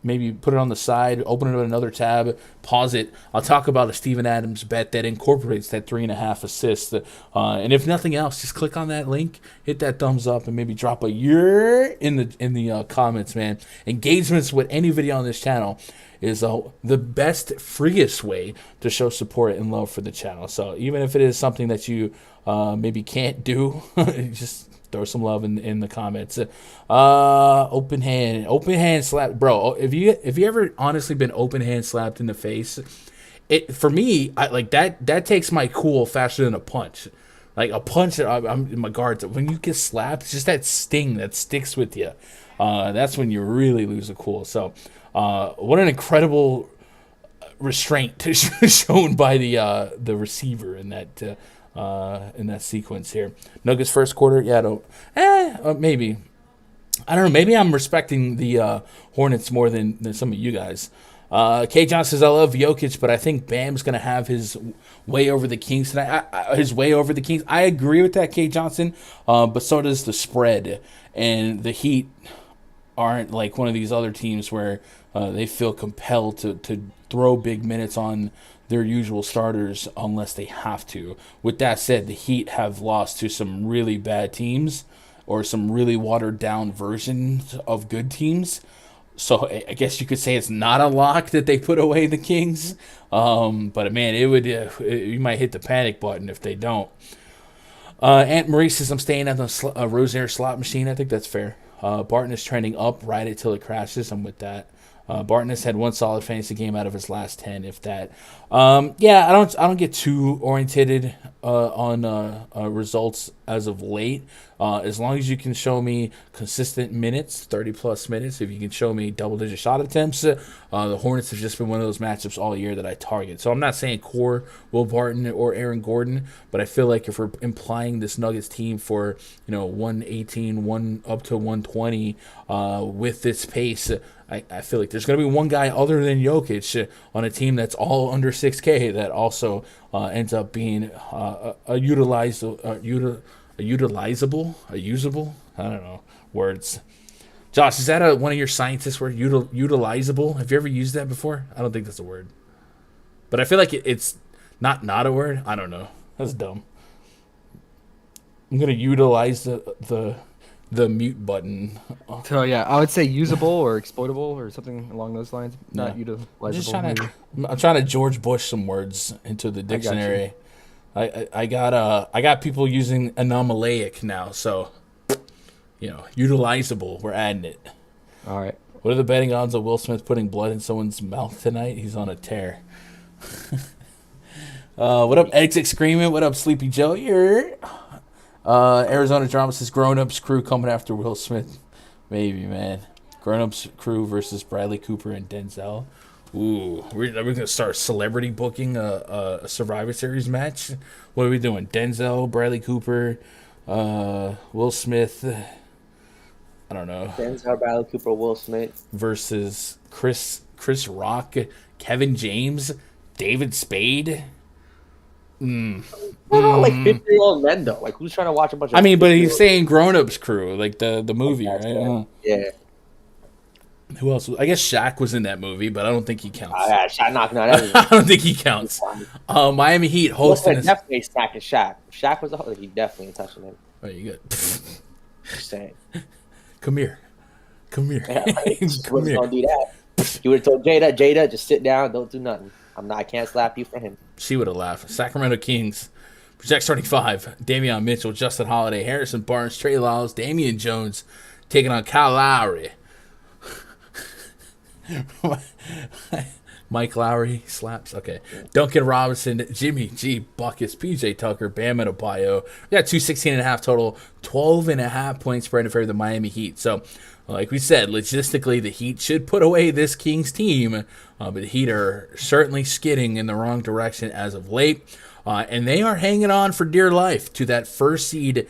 maybe put it on the side, open it in another tab, pause it. I'll talk about a Steven Adams bet that incorporates that 3.5 assists. And if nothing else, just click on that link, hit that thumbs up, and maybe drop a year in the comments, man. Engagements with any video on this channel is the best, freest way to show support and love for the channel. So even if it is something that you maybe can't do, just throw some love in the comments. Open hand slap, bro. If you ever honestly been open hand slapped in the face, it for me, I like that takes my cool faster than a punch. Like a punch, I'm in my guards. When you get slapped, it's just that sting that sticks with you. That's when you really lose a cool. So, what an incredible restraint shown by the receiver in that sequence here. Nuggets first quarter, maybe. I don't know. Maybe I'm respecting the Hornets more than some of you guys. K. John says, I love Jokic, but I think Bam's going to have his way over the Kings tonight. His way over the Kings. I agree with that, K. Johnson, but so does the spread. And the Heat aren't like one of these other teams where they feel compelled to throw big minutes on their usual starters unless they have to. With that said, the Heat have lost to some really bad teams or some really watered-down versions of good teams. So I guess you could say it's not a lock that they put away the Kings. But, man, you might hit the panic button if they don't. Aunt Marie says, I'm staying at the Rosaire slot machine. I think that's fair. Barton is trending up. Ride it till it crashes. I'm with that. Barton has had one solid fantasy game out of his last 10, if that. I don't get too oriented on results as of late. As long as you can show me consistent minutes, 30-plus minutes, if you can show me double-digit shot attempts, the Hornets have just been one of those matchups all year that I target. So I'm not saying core Will Barton or Aaron Gordon, but I feel like if we're implying this Nuggets team for 118, up to 120 with this pace, I feel like there's going to be one guy other than Jokic on a team that's all under 6K that also ends up being usable, I don't know, words. Josh, is that one of your scientists word, utilizable? Have you ever used that before? I don't think that's a word. But I feel like it's not a word. I don't know. That's dumb. I'm going to utilize the mute button. So yeah, I would say usable or exploitable or something along those lines. Not utilizable. I'm trying to George Bush some words into the dictionary. I got people using anomalaic now, so utilizable. We're adding it. All right. What are the betting odds of Will Smith putting blood in someone's mouth tonight? He's on a tear. What up, Exit Screaming? What up, Sleepy Joe? Arizona Drama says grown-ups crew coming after Will Smith. Maybe, man. Grown-ups crew versus Bradley Cooper and Denzel. Ooh, we're going to start celebrity booking a Survivor Series match. What are we doing? Denzel, Bradley Cooper, Will Smith. I don't know. Denzel, Bradley Cooper, Will Smith versus Chris Rock, Kevin James, David Spade. Like 50-year-old men though. Like who's trying to watch a bunch of? I mean, but he's saying grown-ups crew, like the movie, right? Yeah. Who else? I guess Shaq was in that movie, but I don't think he counts. Shaq knocking out everything. I don't think he counts. Miami Heat hosting. Definitely stacking Shaq. If Shaq was the host, he definitely ain't touching him. Oh, you good? Just saying. Come here. Yeah, right. Come here. Gonna do that. You would have told Jada, just sit down, don't do nothing. I can't slap you for him. She would have laughed. Sacramento Kings. Project starting 5. Davion Mitchell, Justin Holiday, Harrison Barnes, Trey Lyles, Damian Jones taking on Kyle Lowry. Mike Lowry slaps. Okay. Duncan Robinson, Jimmy G, Buckets, PJ Tucker, Bam Adebayo. We got 216.5 total, 12.5 point spread in favor of the Miami Heat. So, like we said, logistically, the Heat should put away this Kings team, but the Heat are certainly skidding in the wrong direction as of late. And they are hanging on for dear life to that first seed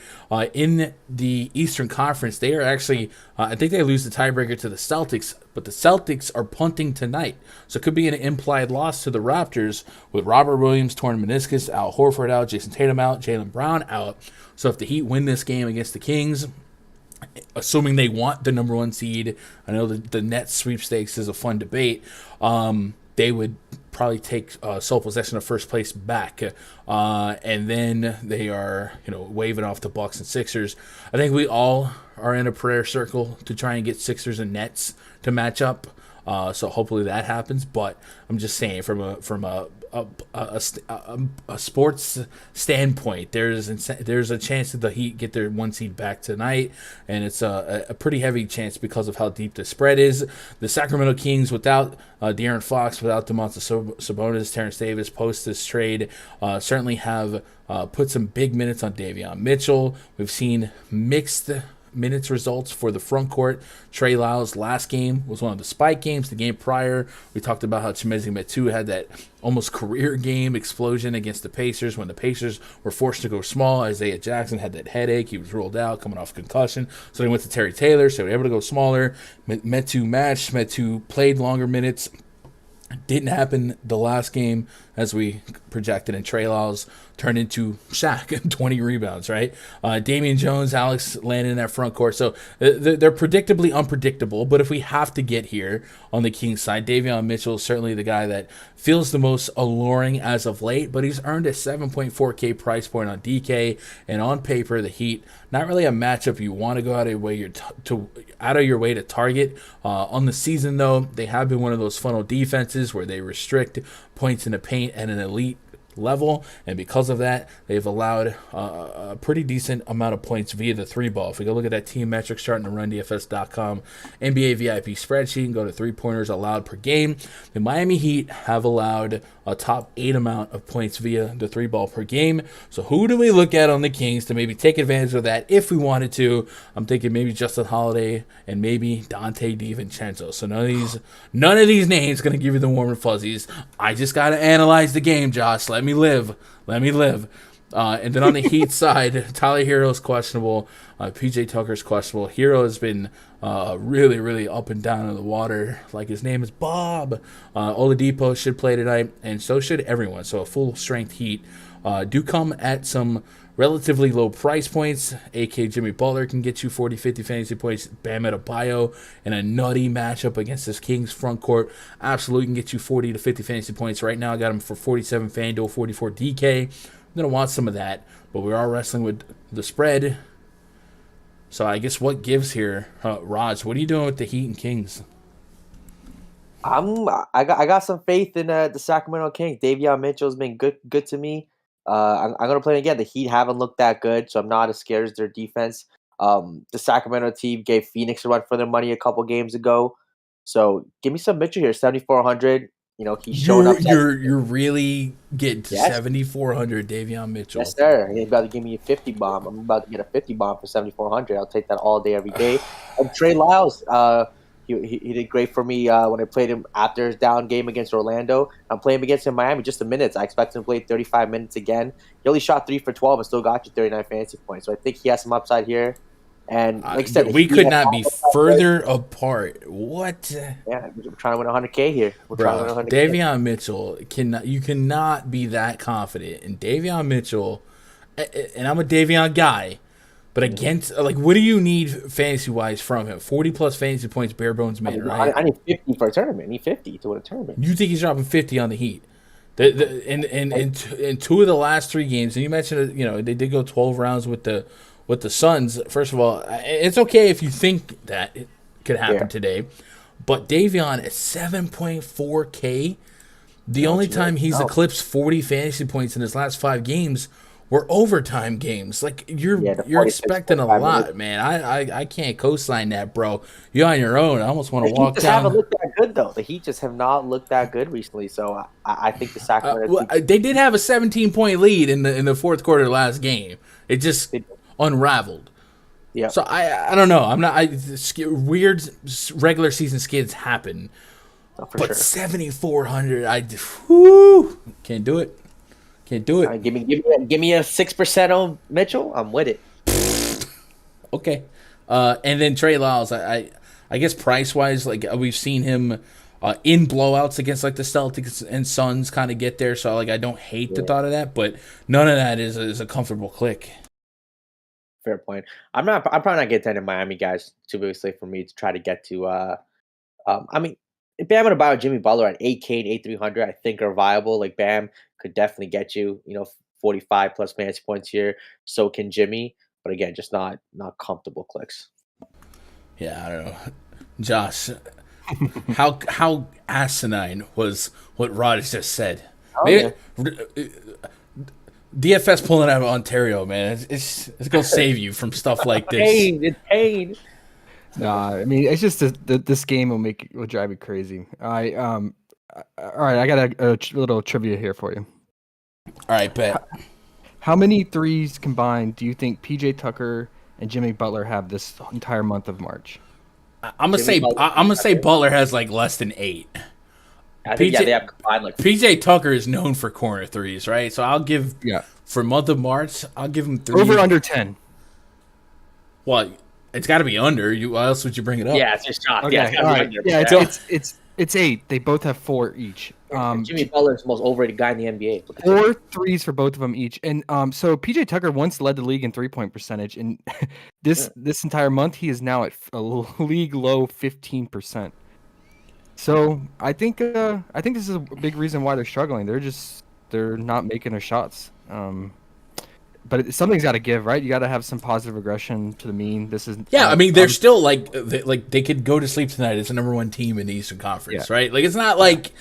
in the Eastern Conference. They are actually, I think they lose the tiebreaker to the Celtics, but the Celtics are punting tonight. So it could be an implied loss to the Raptors with Robert Williams, torn meniscus, Al Horford out, Jason Tatum out, Jaylen Brown out. So if the Heat win this game against the Kings, assuming they want the number 1 seed. I know the Nets sweepstakes is a fun debate. They would probably take sole possession of first place back, and then they are waving off the Bucks and Sixers. I think we all are in a prayer circle to try and get Sixers and Nets to match up. So hopefully that happens. But I'm just saying, from a sports standpoint, there's a chance that the Heat get their 1 seed back tonight, and it's a pretty heavy chance because of how deep the spread is. The Sacramento Kings, without De'Aaron Fox, without Domantas Sabonis, Terrence Davis post this trade, certainly have put some big minutes on Davion Mitchell. We've seen mixed minutes results for the front court. Trey Lyles' last game was one of the spike games. The game prior, we talked about how Chimezie Metu had that almost career game explosion against the Pacers when the Pacers were forced to go small. Isaiah Jackson had that headache. He was ruled out coming off concussion. So they went to Terry Taylor, so they were able to go smaller. Metu matched. Metu played longer minutes. Didn't happen the last game as we projected, and Trey Lyles turned into Shaq, 20 rebounds, right? Damian Jones, Alex Landon in that front court. So they're predictably unpredictable, but if we have to get here on the Kings side, Davion Mitchell is certainly the guy that feels the most alluring as of late, but he's earned a 7.4K price point on DK, and on paper, the Heat, not really a matchup you want to go out of your way to target. On the season, though, they have been one of those funnel defenses where they restrict points in the paint at an elite level, and because of that, they've allowed a pretty decent amount of points via the 3-ball. If we go look at that team metrics chart in the RunDFS.com NBA VIP spreadsheet and go to 3-pointers allowed per game, the Miami Heat have allowed a top 8 amount of points via the 3-ball per game. So who do we look at on the Kings to maybe take advantage of that if we wanted to? I'm thinking maybe Justin Holiday and maybe Dante DiVincenzo. So none of these names going to give you the warm and fuzzies. I just got to analyze the game, Josh. Let me live. And then on the Heat side, Tyler Hero's questionable. PJ Tucker's questionable. Hero has been really, really up and down in the water. Like his name is Bob. Oladipo should play tonight, and so should everyone. So a full-strength Heat do come at some relatively low price points. AK Jimmy Butler can get you 40, 50 fantasy points. Bam Adebayo in a nutty matchup against this Kings front court absolutely can get you 40 to 50 fantasy points. Right now I got him for 47 FanDuel, 44 DK. I'm going to want some of that, but we are wrestling with the spread. So I guess what gives here? Raj, what are you doing with the Heat and Kings? I got some faith in the Sacramento Kings. Davion Mitchell's been good to me. I'm going to play it again. The Heat haven't looked that good, so I'm not as scared as their defense. The Sacramento team gave Phoenix a run for their money a couple games ago. So give me some Mitchell here, 7,400. He's showing up. You're really getting to 7,400, Davion Mitchell. Yes, sir. He's about to give me a 50 bomb. I'm about to get a 50 bomb for 7,400. I'll take that all day, every day. And Trey Lyles, he did great for me when I played him after his down game against Orlando. I'm playing him against him in Miami just the minutes. I expect him to play 35 minutes again. He only shot 3 for 12 and still got you 39 fantasy points. So I think he has some upside here. And like I said, we could not be further apart. What? Yeah, we're trying to win 100K here. Davion Mitchell, you cannot be that confident. And Davion Mitchell, and I'm a Davion guy, but against, what do you need fantasy-wise from him? 40-plus fantasy points, bare bones man, right? I need 50 for a tournament. I need 50 to win a tournament. You think he's dropping 50 on the Heat? In 2 of the last 3 games, and you mentioned, they did go 12 rounds with the Suns. First of all, it's okay if you think that it could happen today, but Davion at 7.4K, the only time he's eclipsed 40 fantasy points in his last 5 games were overtime games. You're expecting a lot, man. I can't co-sign that, bro. You're on your own. I almost want to walk down. The Heat just haven't looked that good, though. The Heat just have not looked that good recently. So I think the Sacramento. They did have a 17-point lead in the fourth quarter of the last game. It just unraveled. Yeah. So I don't know. Weird regular season skids happen. But sure. 7,400, can't do it. Can't do it. Right, give me a 6% on Mitchell. I'm with it. Okay. And then Trey Lyles, I guess price wise, we've seen him in blowouts against the Celtics and Suns kind of get there. So I don't hate the thought of that, but none of that is a comfortable click. Fair point. I'm probably not getting any Miami guys too basically for me to try to get to. I mean, if Bam and Adebayo, Jimmy Butler at 8K and 8,300, I think are viable. Like Bam could definitely get you, 45 plus fantasy points here. So can Jimmy, but again, just not comfortable clicks. Yeah, I don't know, Josh. How asinine was what Rod has just said? Oh, Maybe, DFS pulling out of Ontario, man. It's gonna save you from stuff like this. It's pain. Nah, I mean, it's just this game will drive you crazy. All right, I got a little trivia here for you. All right, bet. How many threes combined do you think PJ Tucker and Jimmy Butler have this entire month of March? I'm gonna say Butler has like less than 8. I think they have combined like PJ Tucker is known for corner threes, right? So I'll give for month of March, I'll give him 3. Over under 10. Well, it's got to be under. Why else would you bring it up? Yeah, it's just shot. Okay, Yeah, all right. It's 8. They both have 4 each. Jimmy Butler's the most overrated guy in the NBA. 4 threes for both of them each. And so PJ Tucker once led the league in 3-point percentage, and this entire month he is now at a league low 15%. So I think this is a big reason why they're struggling. They're not making their shots. But something's got to give, right? You got to have some positive regression to the mean. This is I mean, they're still like they could go to sleep tonight as the number 1 team in the Eastern Conference, right? Like it's not like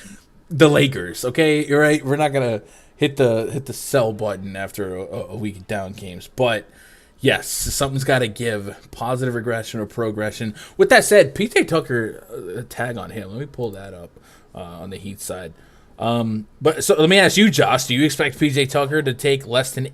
the Lakers, okay? You're right. We're not gonna hit the sell button after a week of down games, but yes, something's got to give. Positive regression or progression. With that said, PJ Tucker, tag on him. Let me pull that up on the Heat side. But so let me ask you, Josh, do you expect PJ Tucker to take less than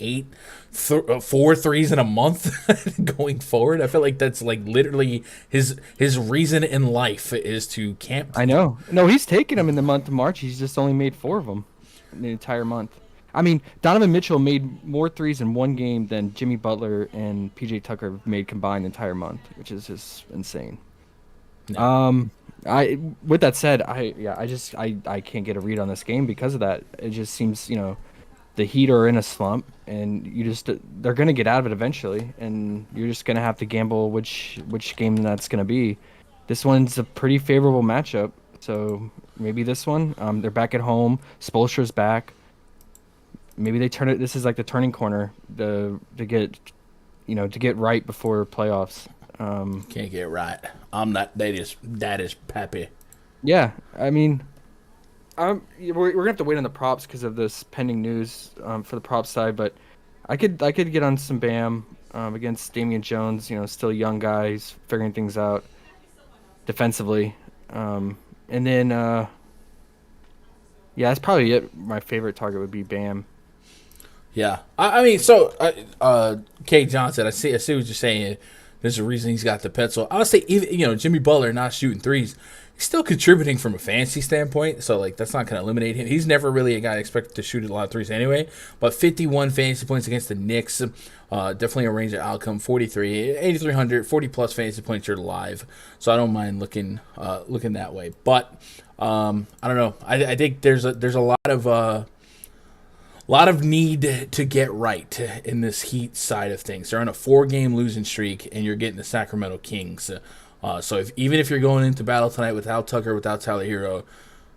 4 threes in a month going forward? I feel like that's like literally his reason in life is to camp. I know. No, he's taking them in the month of March. He's just only made 4 of them in the entire month. I mean, Donovan Mitchell made more threes in one game than Jimmy Butler and PJ Tucker made combined the entire month, which is just insane. No. With that said, I can't get a read on this game because of that. It just seems, the Heat are in a slump, and they're going to get out of it eventually, and you're just going to have to gamble which game that's going to be. This one's a pretty favorable matchup, so maybe this one. They're back at home. Spoelstra's back. Maybe they turn it. This is like the turning corner to get right before playoffs. Can't get right. I'm not. That is Pappy. Yeah, I mean, we're gonna have to wait on the props because of this pending news for the prop side. But I could get on some Bam against Damian Jones. Still young guys figuring things out defensively, and then that's probably it. My favorite target would be Bam. Yeah, I mean, so Kay Johnson, I see what you're saying. There's a reason he's got the pencil. I would say even Jimmy Butler not shooting threes, he's still contributing from a fantasy standpoint. So like that's not going to eliminate him. He's never really a guy expected to shoot a lot of threes anyway. But 51 fantasy points against the Knicks, definitely a range of outcome. 43, 8,300, 40 plus fantasy points. You're live, so I don't mind looking that way. But I don't know. I think there's a lot of need to get right in this Heat side of things. They're on a 4-game losing streak, and you're getting the Sacramento Kings. So even if you're going into battle tonight without Tucker, without Tyler Hero,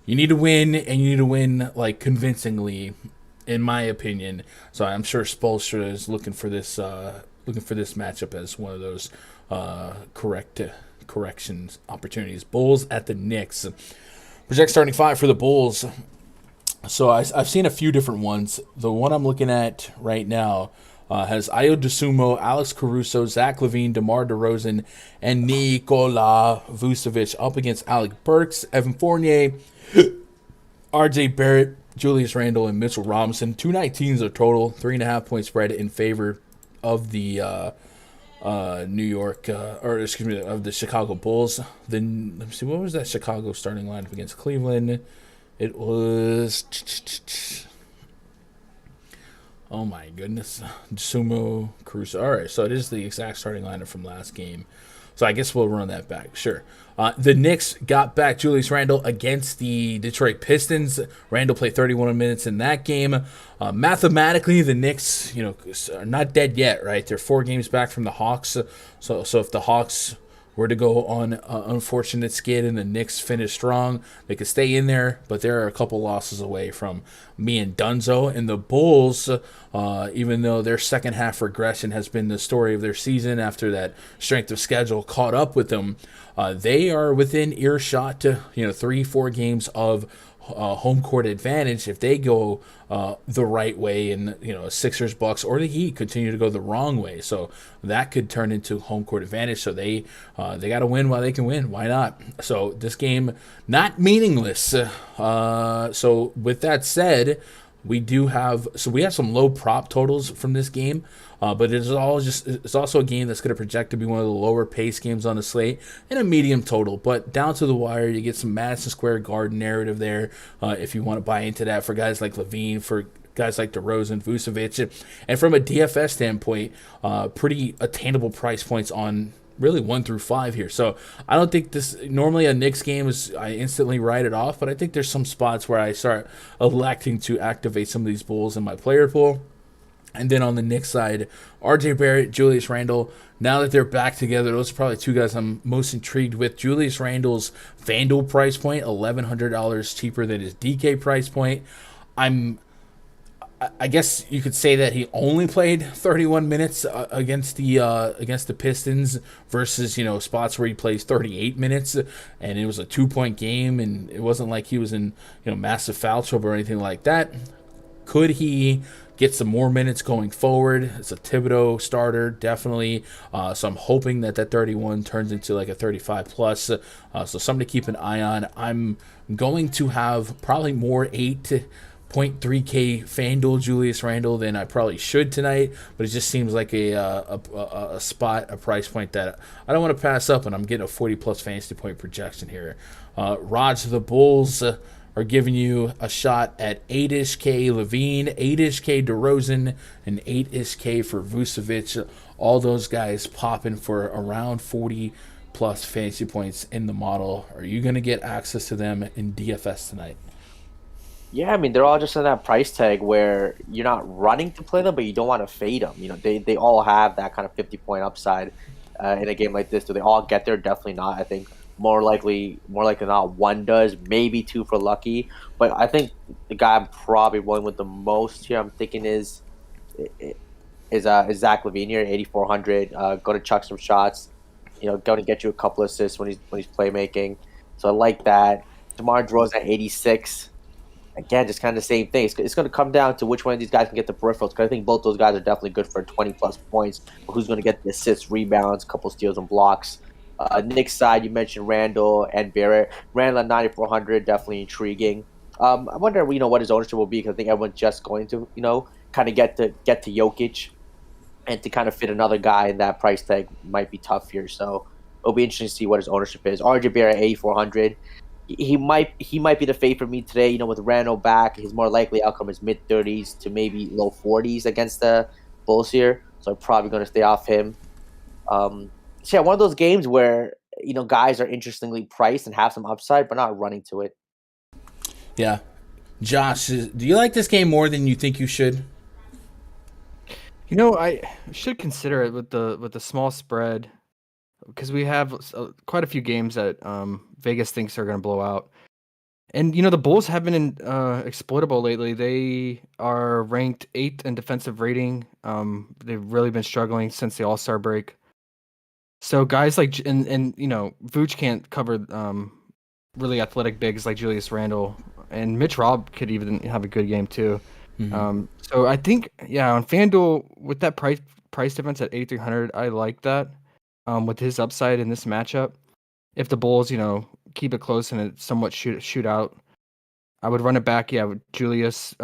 you need to win, and you need to win like convincingly, in my opinion. So I'm sure Spoelstra is looking for this matchup as one of those corrections opportunities. Bulls at the Knicks. Project starting 5 for the Bulls. So I've seen a few different ones. The one I'm looking at right now has Ayo Dosunmu, Alex Caruso, Zach LaVine, DeMar DeRozan, and Nikola Vucevic up against Alec Burks, Evan Fournier, R.J. Barrett, Julius Randle, and Mitchell Robinson. 219s a total, 3.5 point spread in favor of the of the Chicago Bulls. Then let me see, what was that Chicago starting lineup against Cleveland? It was, oh my goodness, Sumo Caruso. All right, so it is the exact starting lineup from last game. So I guess we'll run that back. Sure. The Knicks got back Julius Randle against the Detroit Pistons. Randle played 31 minutes in that game. Mathematically, the Knicks, are not dead yet, right? They're 4 games back from the Hawks. So if the Hawks were to go on an unfortunate skid and the Knicks finish strong, they could stay in there, but they're a couple losses away from me and Dunzo. And the Bulls, even though their second half regression has been the story of their season after that strength of schedule caught up with them, they are within earshot to 3-4 games of home court advantage if they go the right way, and Sixers, Bucks, or the Heat continue to go the wrong way. So that could turn into home court advantage. So they got to win while they can win. Why not? So this game not meaningless. So with that said, we have some low prop totals from this game. But it's also a game that's going to project to be one of the lower pace games on the slate and a medium total. But down to the wire, you get some Madison Square Garden narrative there if you want to buy into that for guys like Levine, for guys like DeRozan, Vucevic. And from a DFS standpoint, pretty attainable price points on really 1 through 5 here. So I don't think this, normally a Knicks game I instantly write it off, but I think there's some spots where I start electing to activate some of these Bulls in my player pool. And then on the Knicks side, RJ Barrett, Julius Randle, now that they're back together, those are probably 2 guys I'm most intrigued with. Julius Randle's Fanduel price point, $1,100 cheaper than his DK price point. I guess you could say that he only played 31 minutes against the Pistons versus spots where he plays 38 minutes, and it was a 2-point game, and it wasn't like he was in massive foul trouble or anything like that. Could he get some more minutes going forward? It's a Thibodeau starter, definitely. So I'm hoping that 31 turns into like a 35 plus. So something to keep an eye on. I'm going to have probably more 8.3K FanDuel Julius Randle than I probably should tonight, but it just seems like a price point that I don't want to pass up, and I'm getting a 40 plus fantasy point projection here. Raj, the Bulls are giving you a shot at 8-ish K Levine, 8-ish K DeRozan, and 8-ish K for Vucevic. All those guys popping for around 40 plus fantasy points in the model. Are you going to get access to them in DFS tonight? Yeah, I mean, they're all just in that price tag where you're not running to play them, but you don't want to fade them. They all have that kind of 50-point upside in a game like this. Do they all get there? Definitely not. I think more likely not, 1 does, maybe 2 for lucky. But I think the guy I'm probably rolling with the most here, I'm thinking is Zach LaVine here, 8,400. Going to chuck some shots, going to get you a couple assists when he's playmaking. So I like that. DeMar DeRozan at 86. Again, just kind of the same thing. It's going to come down to which one of these guys can get the peripherals. Because I think both those guys are definitely good for 20-plus points. But who's going to get the assists, rebounds, a couple steals, and blocks? Knicks side, you mentioned Randle and Barrett. Randle at 9,400, definitely intriguing. I wonder, what his ownership will be, because I think everyone's just going to, kind of get to Jokic, and to kind of fit another guy in that price tag might be tough here. So it'll be interesting to see what his ownership is. RJ Barrett at 8,400. He might be the fave for me today. With Randle back, his more likely outcome is mid-30s to maybe low 40s against the Bulls here. So I'm probably going to stay off him. So yeah, one of those games where guys are interestingly priced and have some upside, but not running to it. Yeah, Josh, do you like this game more than you think you should? I should consider it with the small spread, because we have quite a few games that Vegas thinks are going to blow out. And, the Bulls have been exploitable lately. They are ranked 8th in defensive rating. They've really been struggling since the All-Star break. So guys like, and Vooch can't cover really athletic bigs like Julius Randle. And Mitch Robb could even have a good game too. Mm-hmm. So I think, on FanDuel, with that price difference at 8,300, I like that. With his upside in this matchup, if the Bulls, keep it close and it somewhat shoot out, I would run it back. Yeah, with Julius,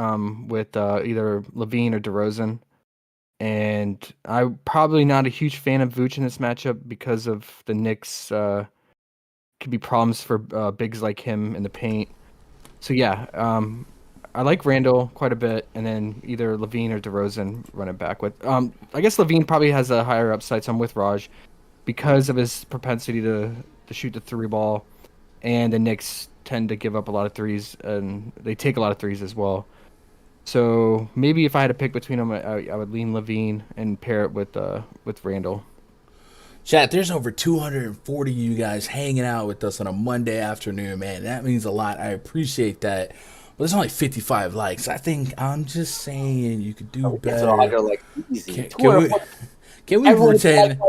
with either Levine or DeRozan, and I'm probably not a huge fan of Vooch in this matchup because of the Knicks. Could be problems for bigs like him in the paint. So I like Randle quite a bit, and then either Levine or DeRozan run it back with. I guess Levine probably has a higher upside, so I'm with Raj. because of his propensity to shoot the three ball, and the Knicks tend to give up a lot of threes, and they take a lot of threes as well. So maybe if I had to pick between them, I would lean Levine and pair it with Randall. Chat, there's over 240 of you guys hanging out with us on a Monday afternoon, man. That means a lot. I appreciate that. But there's only 55 likes. I think I'm just saying you could do better. Like, easy. Can we pretend?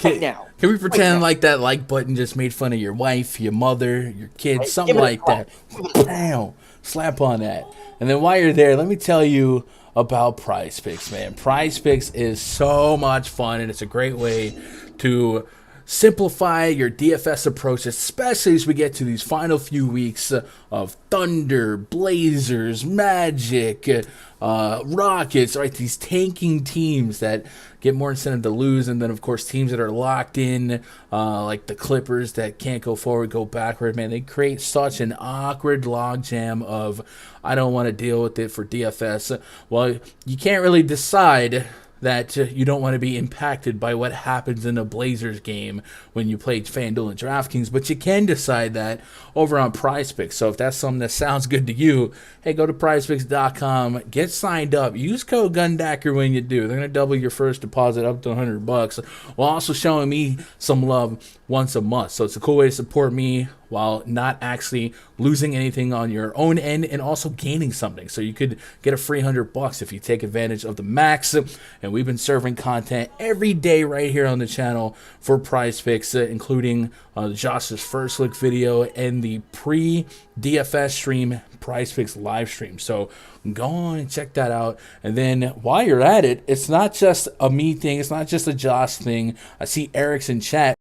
Now. Can we pretend like that like button just made fun of your wife, your mother, your kids, something like that? Bam! Slap on that. And then while you're there, let me tell you about PrizePicks, man. PrizePicks is so much fun, and it's a great way to simplify your DFS approach, especially as we get to these final few weeks of Thunder, Blazers, Magic, Rockets, right? These tanking teams that get more incentive to lose, and then of course teams that are locked in, like the Clippers that can't go forward, go backward. Man, they create such an awkward logjam of I don't want to deal with it for DFS. Well, you can't really decide that you don't want to be impacted by what happens in a Blazers game when you play FanDuel and DraftKings, but you can decide that over on PrizePicks. So if that's something that sounds good to you, hey, go to PrizePicks.com, get signed up, use code GUNDACKER when you do. They're going to double your first deposit up to $100, while also showing me some love once a month. So it's a cool way to support me while not actually losing anything on your own end and also gaining something. So you could get a free $100 if you take advantage of the max. And we've been serving content every day right here on the channel for PrizePicks, including Josh's first look video and the pre-DFS stream PrizePicks live stream. So go on and check that out. And then while you're at it, it's not just a me thing. It's not just a Josh thing. I see Eric's in chat.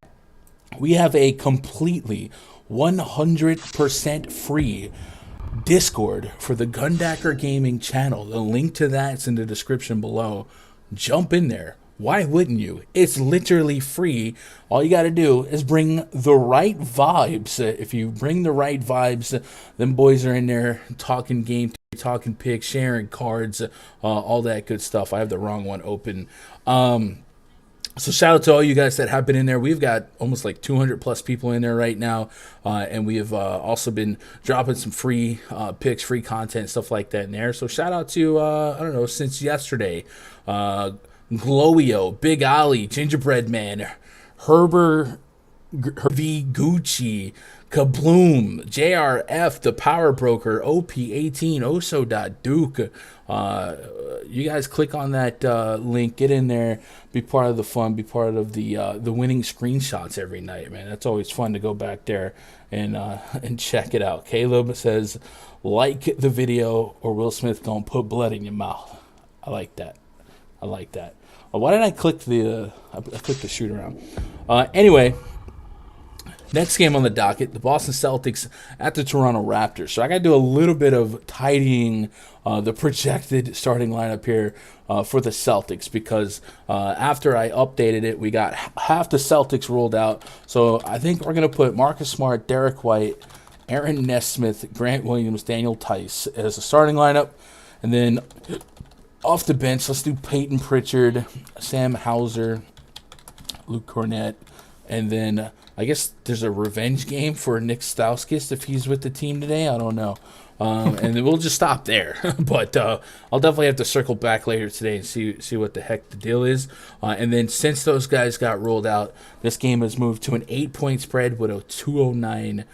We have a completely 100% free Discord for the Gundacker Gaming channel. The link to that's in the description below. Jump in there. Why wouldn't you? It's literally free. All you got to do is bring the right vibes. If you bring the right vibes, them boys are in there talking game, talking picks, sharing cards, all that good stuff. I have the wrong one open. So shout out to all you guys that have been in there. We've got almost like 200 plus people in there right now. And we have also been dropping some free picks, free content, stuff like that in there. So shout out to, I don't know, since yesterday, Glowio, Big Ollie, Gingerbread Man, Herbert V. Gucci, Kabloom, JRF, The Power Broker, OP18, Oso.Duke. You guys click on that link, get in there, be part of the fun, be part of the winning screenshots every night, man. That's always fun to go back there and check it out. Caleb says, like the video or Will Smith gonna put blood in your mouth. I like that. Why did I click I clicked the shoot around? Anyway, next game on the docket, the Boston Celtics at the Toronto Raptors. So I got to do a little bit of tidying the projected starting lineup here for the Celtics because after I updated it, we got half the Celtics rolled out. So I think we're going to put Marcus Smart, Derek White, Aaron Nesmith, Grant Williams, Daniel Tice as a starting lineup. And then off the bench, let's do Payton Pritchard, Sam Hauser, Luke Cornett, and then I guess there's a revenge game for Nick Stauskas if he's with the team today. I don't know. And then we'll just stop there. But I'll definitely have to circle back later today and see what the heck the deal is. And then since those guys got rolled out, this game has moved to an 8-point spread with a 209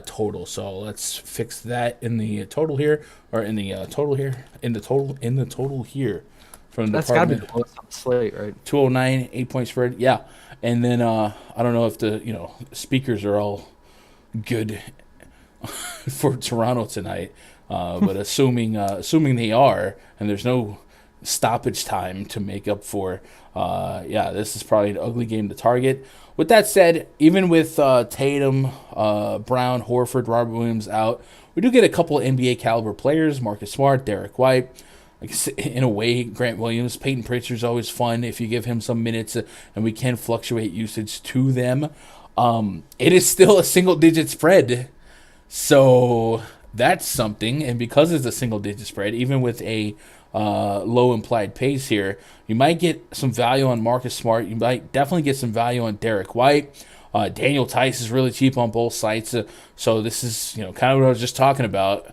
total. So let's fix that in the total here, or in the total here, in the total here. From the That's got to be the lowest on the slate, right? 209, 8-point spread. Yeah. And then I don't know if the speakers are all good for Toronto tonight, but assuming they are, and there's no stoppage time to make up for, this is probably an ugly game to target. With that said, even with Tatum, Brown, Horford, Robert Williams out, we do get a couple of NBA caliber players: Marcus Smart, Derek White. In a way, Grant Williams, Payton Pritchard is always fun if you give him some minutes, and we can fluctuate usage to them. It is still a single-digit spread, so that's something. And because it's a single-digit spread, even with a low implied pace here, you might get some value on Marcus Smart. You might definitely get some value on Derek White. Daniel Tice is really cheap on both sites. So this is, kind of what I was just talking about.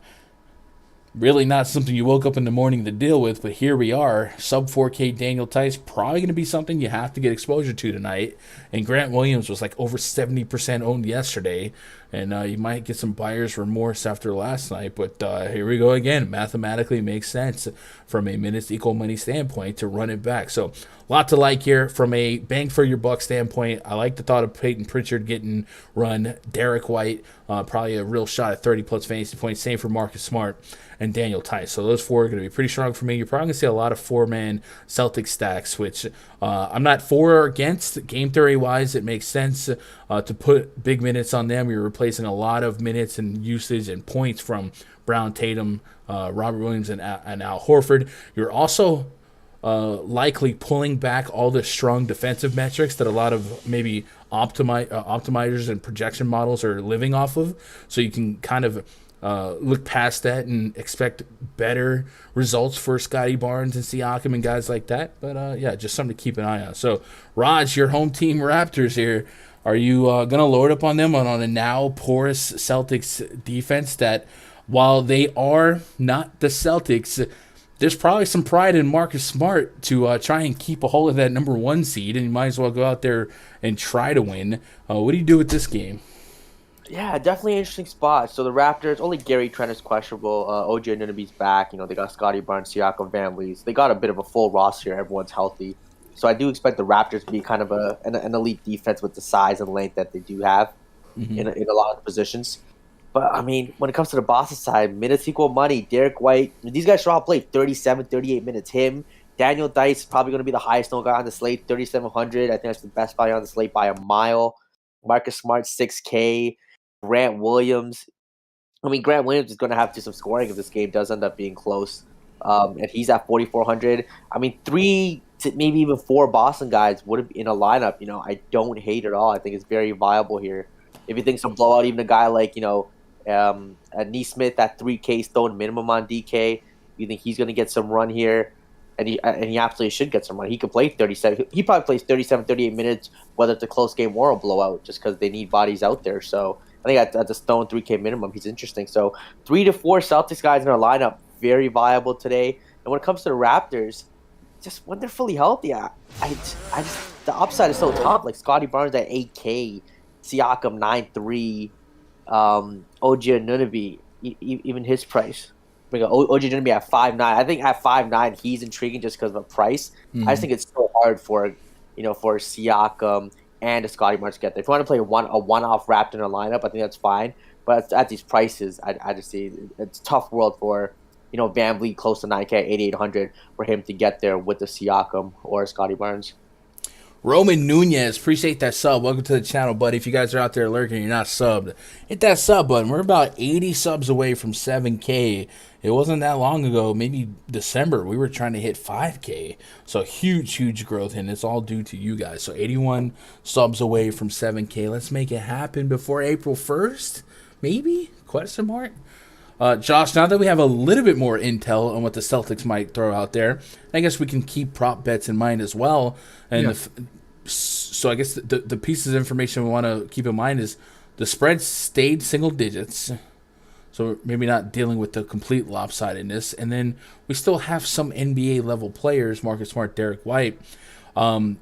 Really not something you woke up in the morning to deal with, but here we are. Sub 4K Daniel Tice, probably going to be something you have to get exposure to tonight. And Grant Williams was like over 70% owned yesterday. And you might get some buyer's remorse after last night. But here we go again. Mathematically makes sense from a minutes equal money standpoint to run it back. So a lot to like here from a bang for your buck standpoint. I like the thought of Payton Pritchard getting run. Derek White, probably a real shot at 30-plus fantasy points. Same for Marcus Smart and Daniel Tice. So those four are going to be pretty strong for me. You're probably going to see a lot of four-man Celtic stacks, which I'm not for or against. Game theory-wise, it makes sense to put big minutes on them. You're replacing a lot of minutes and usage and points from Brown, Tatum, Robert Williams, and Al Horford. You're also likely pulling back all the strong defensive metrics that a lot of maybe optimizers and projection models are living off of. So you can kind of look past that and expect better results for Scotty Barnes and Siakam and guys like that. But yeah, just something to keep an eye on. So Raj, your home team Raptors here. Are you going to load up on them on a now porous Celtics defense that, while they are not the Celtics, there's probably some pride in Marcus Smart to try and keep a hold of that number one seed, and you might as well go out there and try to win. What do you do with this game? Yeah, definitely an interesting spot. So the Raptors, only Gary Trent is questionable. OG Anunoby's back. They got Scotty Barnes, Siakam, Van Vliet. They got a bit of a full roster. Everyone's healthy. So I do expect the Raptors to be kind of an elite defense with the size and length that they do have in a lot of positions. But, I mean, when it comes to the Boston side, minutes equal money. Derek White, these guys should all play 37, 38 minutes. Him, Daniel Dice is probably going to be the highest known guy on the slate, 3,700. I think that's the best value on the slate by a mile. Marcus Smart, 6K. Grant Williams. I mean, Grant Williams is going to have to do some scoring if this game does end up being close. And he's at 4,400. I mean, 3 to maybe even 4 Boston guys would have in a lineup. I don't hate it all. I think it's very viable here. If you think some blowout, even a guy like, Neesmith at 3K stone minimum on DK, you think he's going to get some run here? And he absolutely should get some run. He could play 37. He probably plays 37, 38 minutes, whether it's a close game or a blowout, just because they need bodies out there. So I think at the stone 3K minimum, he's interesting. So 3 to 4 Celtics guys in our lineup, very viable today. And when it comes to the Raptors, just when they're fully healthy, I just the upside is so tough. Like Scotty Barnes at 8K, Siakam 9.3, OG Anunoby, even his price. OG Anunoby at 5.9. I think at 5.9 he's intriguing just because of the price. I just think it's so hard for Siakam and a Scotty Barnes to get there. If you want to play a one-off Raptor in a lineup, I think that's fine. But at these prices, I just see it's a tough world for Van Vliet close to 9K, 8,800 for him to get there with the Siakam or Scotty Barnes. Roman Nunez, appreciate that sub. Welcome to the channel, buddy. If you guys are out there lurking and you're not subbed, hit that sub button. We're about 80 subs away from 7K. It wasn't that long ago, maybe December, we were trying to hit 5K. So huge growth, and it's all due to you guys. So 81 subs away from 7K. Let's make it happen before April 1st, maybe? Question mark? Josh, now that we have a little bit more intel on what the Celtics might throw out there, I guess we can keep prop bets in mind as well. And so I guess the pieces of information we want to keep in mind is the spread stayed single digits. So maybe not dealing with the complete lopsidedness. And then we still have some NBA level players, Marcus Smart, Derek White. Do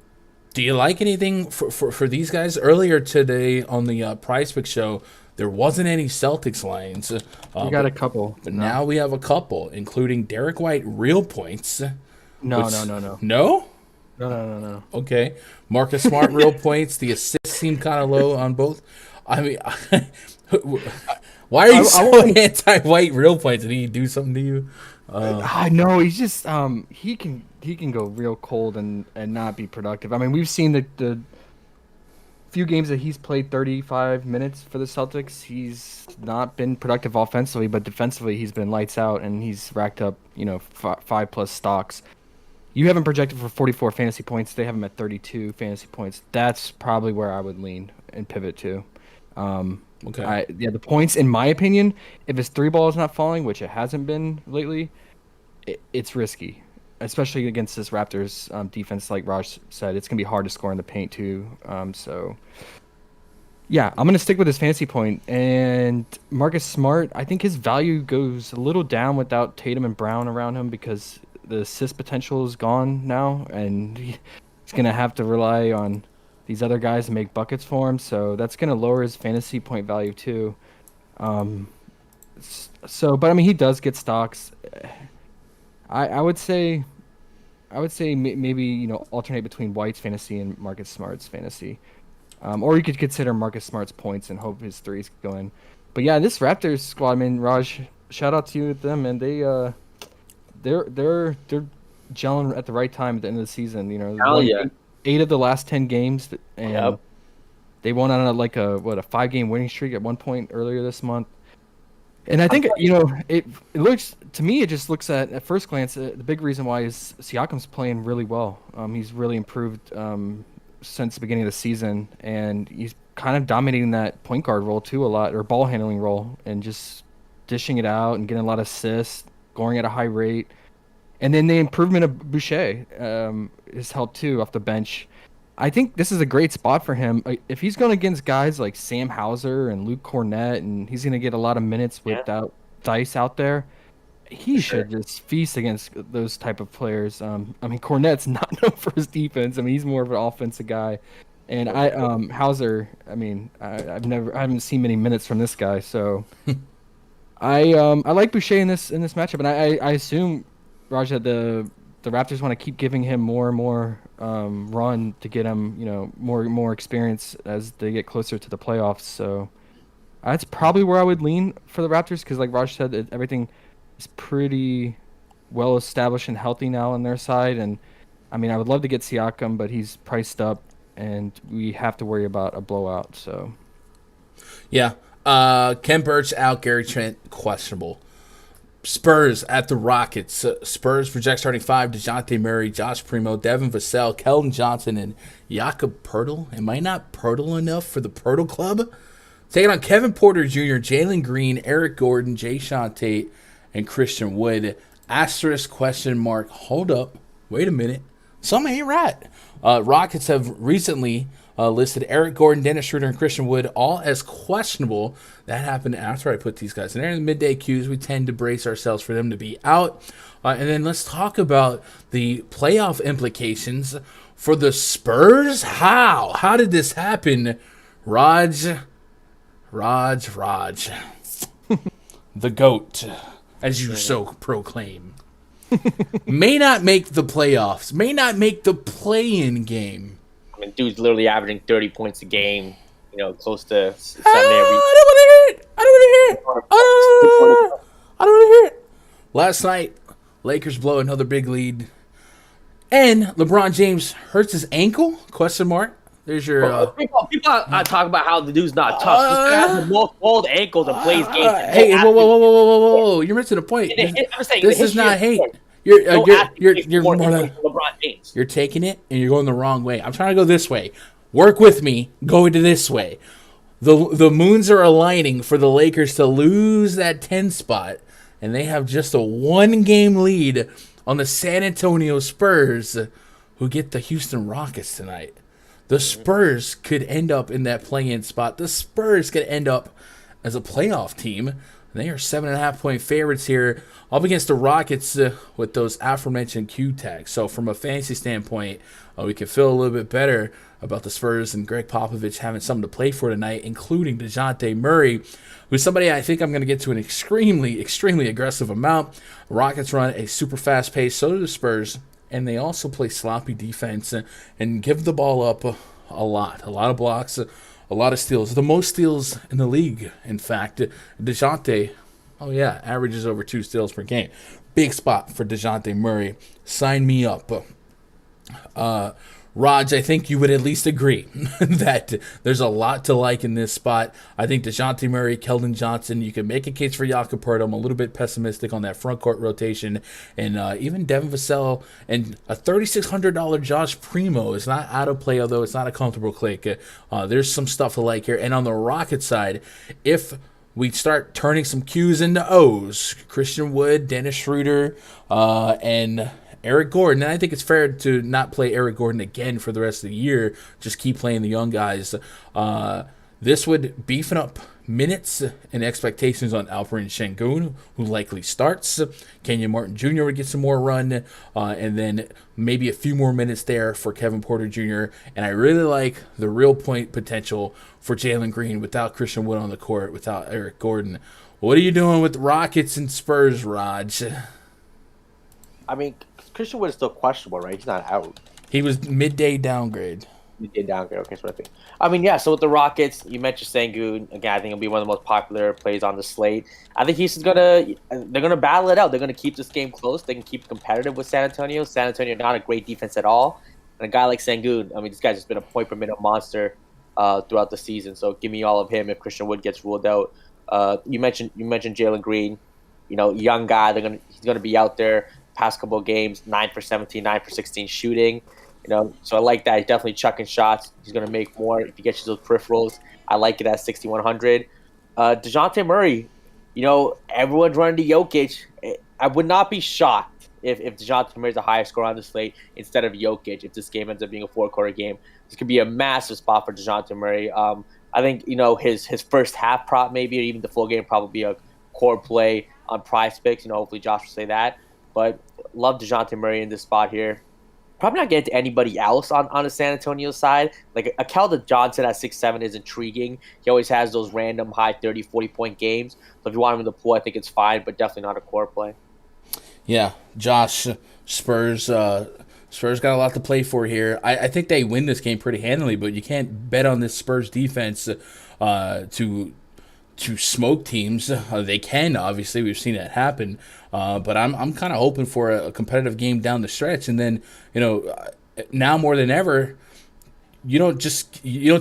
you like anything for these guys? Earlier today on the PrizePicks show, there wasn't any Celtics lines. We got a couple. But now we have a couple, including Derek White real points. No. No? No. Okay. Marcus Smart real points. The assists seem kind of low on both. I mean, why are you so anti-White real points? Did he do something to you? No, he's just he can go real cold and not be productive. I mean, we've seen the few games that he's played 35 minutes for the Celtics. He's not been productive offensively, but defensively he's been lights out, and he's racked up 5+ stocks. You have him projected for 44 fantasy points. They have him at 32 fantasy points. That's probably where I would lean and pivot to. Okay. The points, in my opinion, if his three ball is not falling, which it hasn't been lately, it's risky, especially against this Raptors defense. Like Raj said, it's gonna be hard to score in the paint too. So yeah, I'm gonna stick with his fantasy point. And Marcus Smart, I think his value goes a little down without Tatum and Brown around him because the assist potential is gone now, and he's gonna have to rely on these other guys to make buckets for him. So that's gonna lower his fantasy point value too. But I mean, he does get stocks. I would say maybe alternate between White's fantasy and Marcus Smart's fantasy. Or you could consider Marcus Smart's points and hope his threes go in. But yeah, this Raptors squad, I mean, Raj, shout out to you with them, and they're gelling at the right time at the end of the season. Hell yeah. 8 of the last 10 games, and they won on a 5-game winning streak at one point earlier this month. And I think it looks to me, it just looks at first glance, the big reason why is Siakam's playing really well. He's really improved since the beginning of the season, and he's kind of dominating that point guard role too a lot, or ball handling role, and just dishing it out and getting a lot of assists, scoring at a high rate. And then the improvement of Boucher has helped too off the bench. I think this is a great spot for him. If he's going against guys like Sam Hauser and Luke Cornett, and he's going to get a lot of minutes without Dice out there, he should just feast against those type of players. I mean, Cornett's not known for his defense. I mean, he's more of an offensive guy. And Hauser, I mean, I haven't seen many minutes from this guy, so I like Boucher in this matchup, and I assume, Raj, that the Raptors want to keep giving him more and more run to get him, more experience as they get closer to the playoffs. So that's probably where I would lean for the Raptors, because like Raj said, everything is pretty well established and healthy now on their side. And I mean, I would love to get Siakam, but he's priced up, and we have to worry about a blowout. So yeah, Ken Burch out, Gary Trent questionable. Spurs at the Rockets. Spurs project starting 5: DeJounte Murray, Josh Primo, Devin Vassell, Keldon Johnson, and Jakob Poeltl. Am I not Poeltl enough for the Poeltl Club? Taking on Kevin Porter Jr., Jaylen Green, Eric Gordon, Jayshawn Tate, and Christian Wood. Asterisk question mark. Hold up. Wait a minute. Something ain't right. Rockets have recently listed Eric Gordon, Dennis Schroeder, and Christian Wood all as questionable. That happened after I put these guys in there. In the midday cues, we tend to brace ourselves for them to be out. And then let's talk about the playoff implications for the Spurs. How did this happen? Raj. The GOAT, as you so proclaim, may not make the playoffs, may not make the play-in game. I mean, dude's literally averaging 30 points a game, close to 7 I don't want to hear it. I don't want to hear it. Last night, Lakers blow another big lead. And LeBron James hurts his ankle? Question mark. There's your... People talk about how the dude's not tough. This guy has the most old ankles and plays games. Hey, whoa. You're missing the point. This is not hate. You're LeBron James. You're taking it and you're going the wrong way. I'm trying to go this way. Work with me. Go into this way. The moons are aligning for the Lakers to lose that 10 spot, and they have just a 1-game lead on the San Antonio Spurs, who get the Houston Rockets tonight. The Spurs could end up in that play-in spot. The Spurs could end up as a playoff team. They are 7.5-point favorites here, up against the Rockets with those aforementioned Q tags. So from a fantasy standpoint, we can feel a little bit better about the Spurs and Greg Popovich having something to play for tonight, including DeJounte Murray, who's somebody I think I'm going to get to an extremely, extremely aggressive amount. Rockets run a super fast pace, so do the Spurs, and they also play sloppy defense and give the ball up a lot of blocks, a lot of steals, the most steals in the league. In fact, DeJounte, averages over 2 steals per game. Big spot for DeJounte Murray. Sign me up. Raj, I think you would at least agree that there's a lot to like in this spot. I think DeJounte Murray, Keldon Johnson, you can make a case for Jakob Poeltl. I'm a little bit pessimistic on that front court rotation. And even Devin Vassell and a $3,600 Josh Primo is not out of play, although it's not a comfortable click. There's some stuff to like here. And on the Rocket side, if we start turning some Q's into O's, Christian Wood, Dennis Schroeder, and Eric Gordon. And I think it's fair to not play Eric Gordon again for the rest of the year. Just keep playing the young guys. This would beefing up minutes and expectations on Alperen Şengün, who likely starts. Kenyon Martin Jr. would get some more run. And then maybe a few more minutes there for Kevin Porter Jr. And I really like the real point potential for Jaylen Green without Christian Wood on the court, without Eric Gordon. What are you doing with Rockets and Spurs, Raj? I mean, Christian Wood is still questionable, right? He's not out. He was midday downgrade. Midday downgrade. Okay, that's what I think. I mean, yeah. So with the Rockets, you mentioned Şengün. Again, I think he'll be one of the most popular plays on the slate. I think they're gonna battle it out. They're gonna keep this game close. They can keep competitive with San Antonio. San Antonio not a great defense at all, and a guy like Şengün, I mean, this guy's just been a point per minute monster throughout the season. So give me all of him if Christian Wood gets ruled out. You mentioned Jaylen Green. You know, young guy. He's gonna be out there. Past couple of games, 9 for 17, 9 for 16 shooting. You know, so I like that. He's definitely chucking shots. He's going to make more if he gets those peripherals. I like it at 6,100. DeJounte Murray, you know, everyone's running to Jokic. I would not be shocked if DeJounte Murray is the highest scorer on the slate instead of Jokic if this game ends up being a 4-quarter game. This could be a massive spot for DeJounte Murray. I think, you know, his first half prop maybe, or even the full game probably a core play on PrizePicks. You know, hopefully Josh will say that. But love DeJounte Murray in this spot here. Probably not getting to anybody else on the San Antonio side. Like a Keldon Johnson at 6'7" is intriguing. He always has those random high 30, 40-point games. So if you want him in the pool, I think it's fine, but definitely not a core play. Yeah, Josh, Spurs got a lot to play for here. I think they win this game pretty handily, but you can't bet on this Spurs defense to smoke teams. They can, obviously. We've seen that happen. But I'm kind of hoping for a competitive game down the stretch. And then, you know, now more than ever, you don't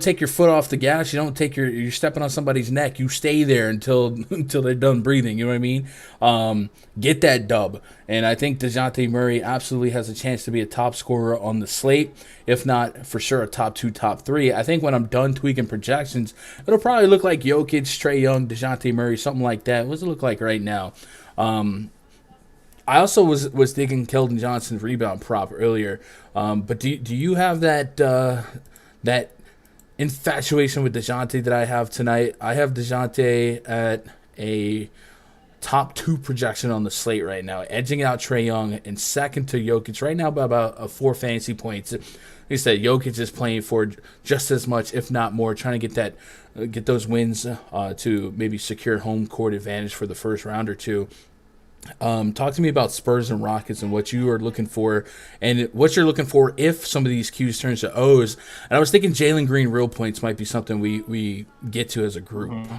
take your foot off the gas. You don't take you're stepping on somebody's neck. You stay there until they're done breathing. You know what I mean? Get that dub. And I think DeJounte Murray absolutely has a chance to be a top scorer on the slate. If not, for sure, a top 2, top 3. I think when I'm done tweaking projections, it'll probably look like Jokic, Trae Young, DeJounte Murray, something like that. What does it look like right now? I also was digging Keldon Johnson's rebound prop earlier. But do you have that infatuation with DeJounte that I have tonight? I have DeJounte at a top 2 projection on the slate right now, edging out Trae Young and second to Jokic right now by about 4 fantasy points. Like I said, Jokic is playing for just as much, if not more, trying to get those wins to maybe secure home court advantage for the first round or two. Talk to me about Spurs and Rockets and what you are looking for and what you're looking for if some of these Qs turn to O's. And I was thinking Jaylen Green real points might be something we get to as a group. Mm-hmm.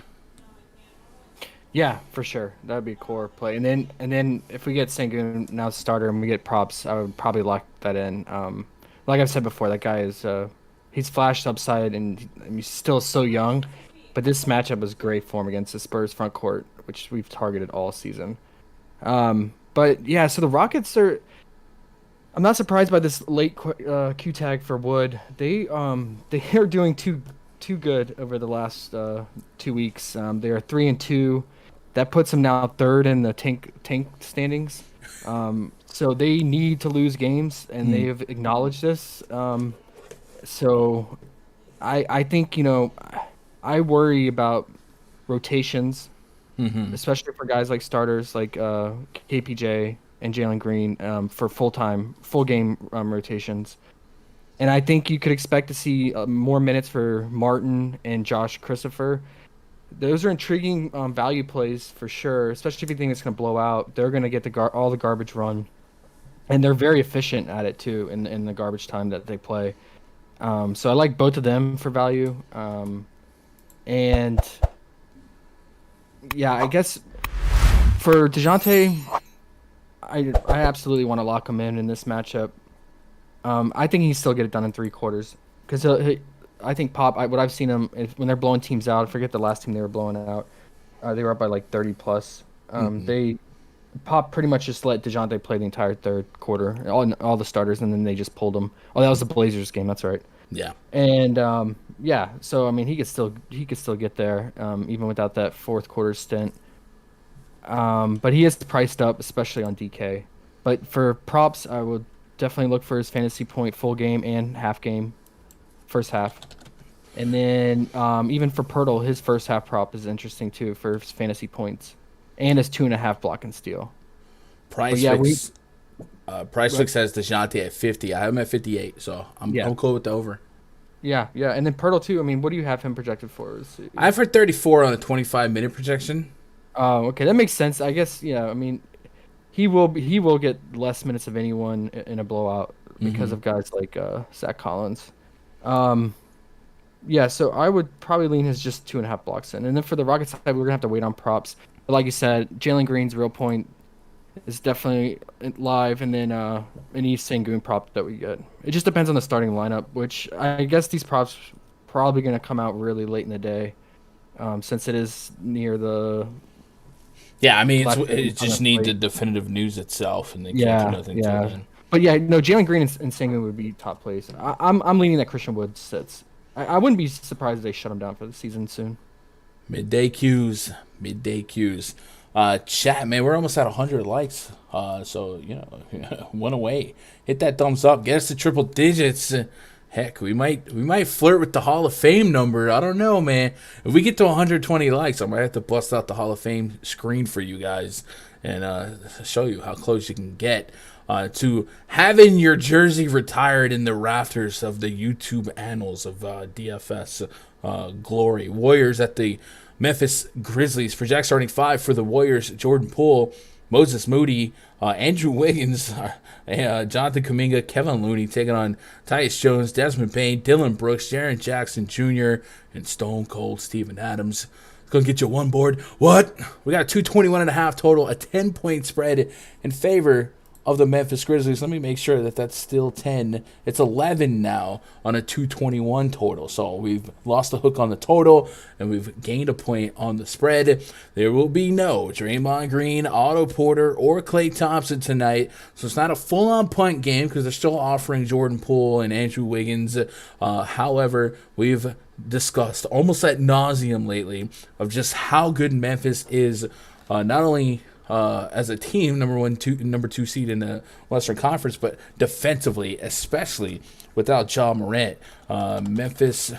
Yeah, for sure. That would be a core play. And then if we get Şengün now starter and we get props, I would probably lock that in. Like I've said before, that guy is he's flashed upside and he's still so young. But this matchup was great for him against the Spurs front court, which we've targeted all season. But yeah, so the Rockets are. I'm not surprised by this late Q tag for Wood. They are doing too good over the last 2 weeks. They are 3-2. That puts them now third in the tank standings. So they need to lose games, and they have acknowledged this. So I think, you know, I worry about rotations. Mm-hmm. Especially for guys like starters like KPJ and Jaylen Green for full game rotations. And I think you could expect to see more minutes for Martin and Josh Christopher. Those are intriguing value plays for sure, especially if you think it's going to blow out. They're going to get all the garbage run. And they're very efficient at it, too, in the garbage time that they play. So I like both of them for value. And... yeah, I guess for DeJounte, I absolutely want to lock him in this matchup. I think he still get it done in 3 quarters because I think Pop. What I've seen him when they're blowing teams out. I forget the last team they were blowing out. They were up by like 30 plus. They Pop pretty much just let DeJounte play the entire third quarter, all the starters, and then they just pulled him. Oh, that was the Blazers game. That's right. Yeah. And yeah, so I mean, he could still get there even without that fourth quarter stint. But he is priced up, especially on DK. But for props, I would definitely look for his fantasy point full game and half game, first half. And then even for Pirtle, his first half prop is interesting too for his fantasy points and his 2.5 block and steal. PrizePicks has DeJounte at 50. I have him at 58, so I'm cool with the over. Yeah, and then Pirtle too. I mean, what do you have him projected for? I have for 34 on a 25-minute projection. Oh, okay, that makes sense. I guess. Yeah, I mean, he will get less minutes of anyone in a blowout because of guys like Zach Collins. Yeah, so I would probably lean his just 2.5 blocks in, and then for the Rockets side, we're gonna have to wait on props. But like you said, Jaylen Green's real point is definitely live, and then an East Sengun prop that we get. It just depends on the starting lineup, which I guess these props probably going to come out really late in the day, since it is near the. Yeah, I mean, it just needs the definitive news itself, and they can't do nothing till then. But yeah, no, Jaylen Green and Sengun would be top plays. I'm leaning that Christian Wood sits. I wouldn't be surprised if they shut him down for the season soon. Midday cues. Chat, man, we're almost at 100 likes. So, one away. Hit that thumbs up. Get us to triple digits. Heck, we might flirt with the Hall of Fame number. I don't know, man. If we get to 120 likes, I might have to bust out the Hall of Fame screen for you guys and show you how close you can get to having your jersey retired in the rafters of the YouTube annals of DFS glory. Warriors at the Memphis Grizzlies. Project starting 5 for the Warriors: Jordan Poole, Moses Moody, Andrew Wiggins, Jonathan Kuminga, Kevin Looney taking on Tyus Jones, Desmond Bane, Dylan Brooks, Jaren Jackson Jr., and Stone Cold Steven Adams. It's going to get you one board. What? We got a 221.5 total, a 10-point spread in favor of the Memphis Grizzlies. Let me make sure that that's still 10. It's 11 now on a 221 total. So we've lost the hook on the total, and we've gained a point on the spread. There will be no Draymond Green, Otto Porter, or Klay Thompson tonight. So it's not a full-on punt game because they're still offering Jordan Poole and Andrew Wiggins. However, we've discussed almost ad nauseum lately of just how good Memphis is, not only as a team, number two seed in the Western Conference, but defensively, especially without Ja Morant. Memphis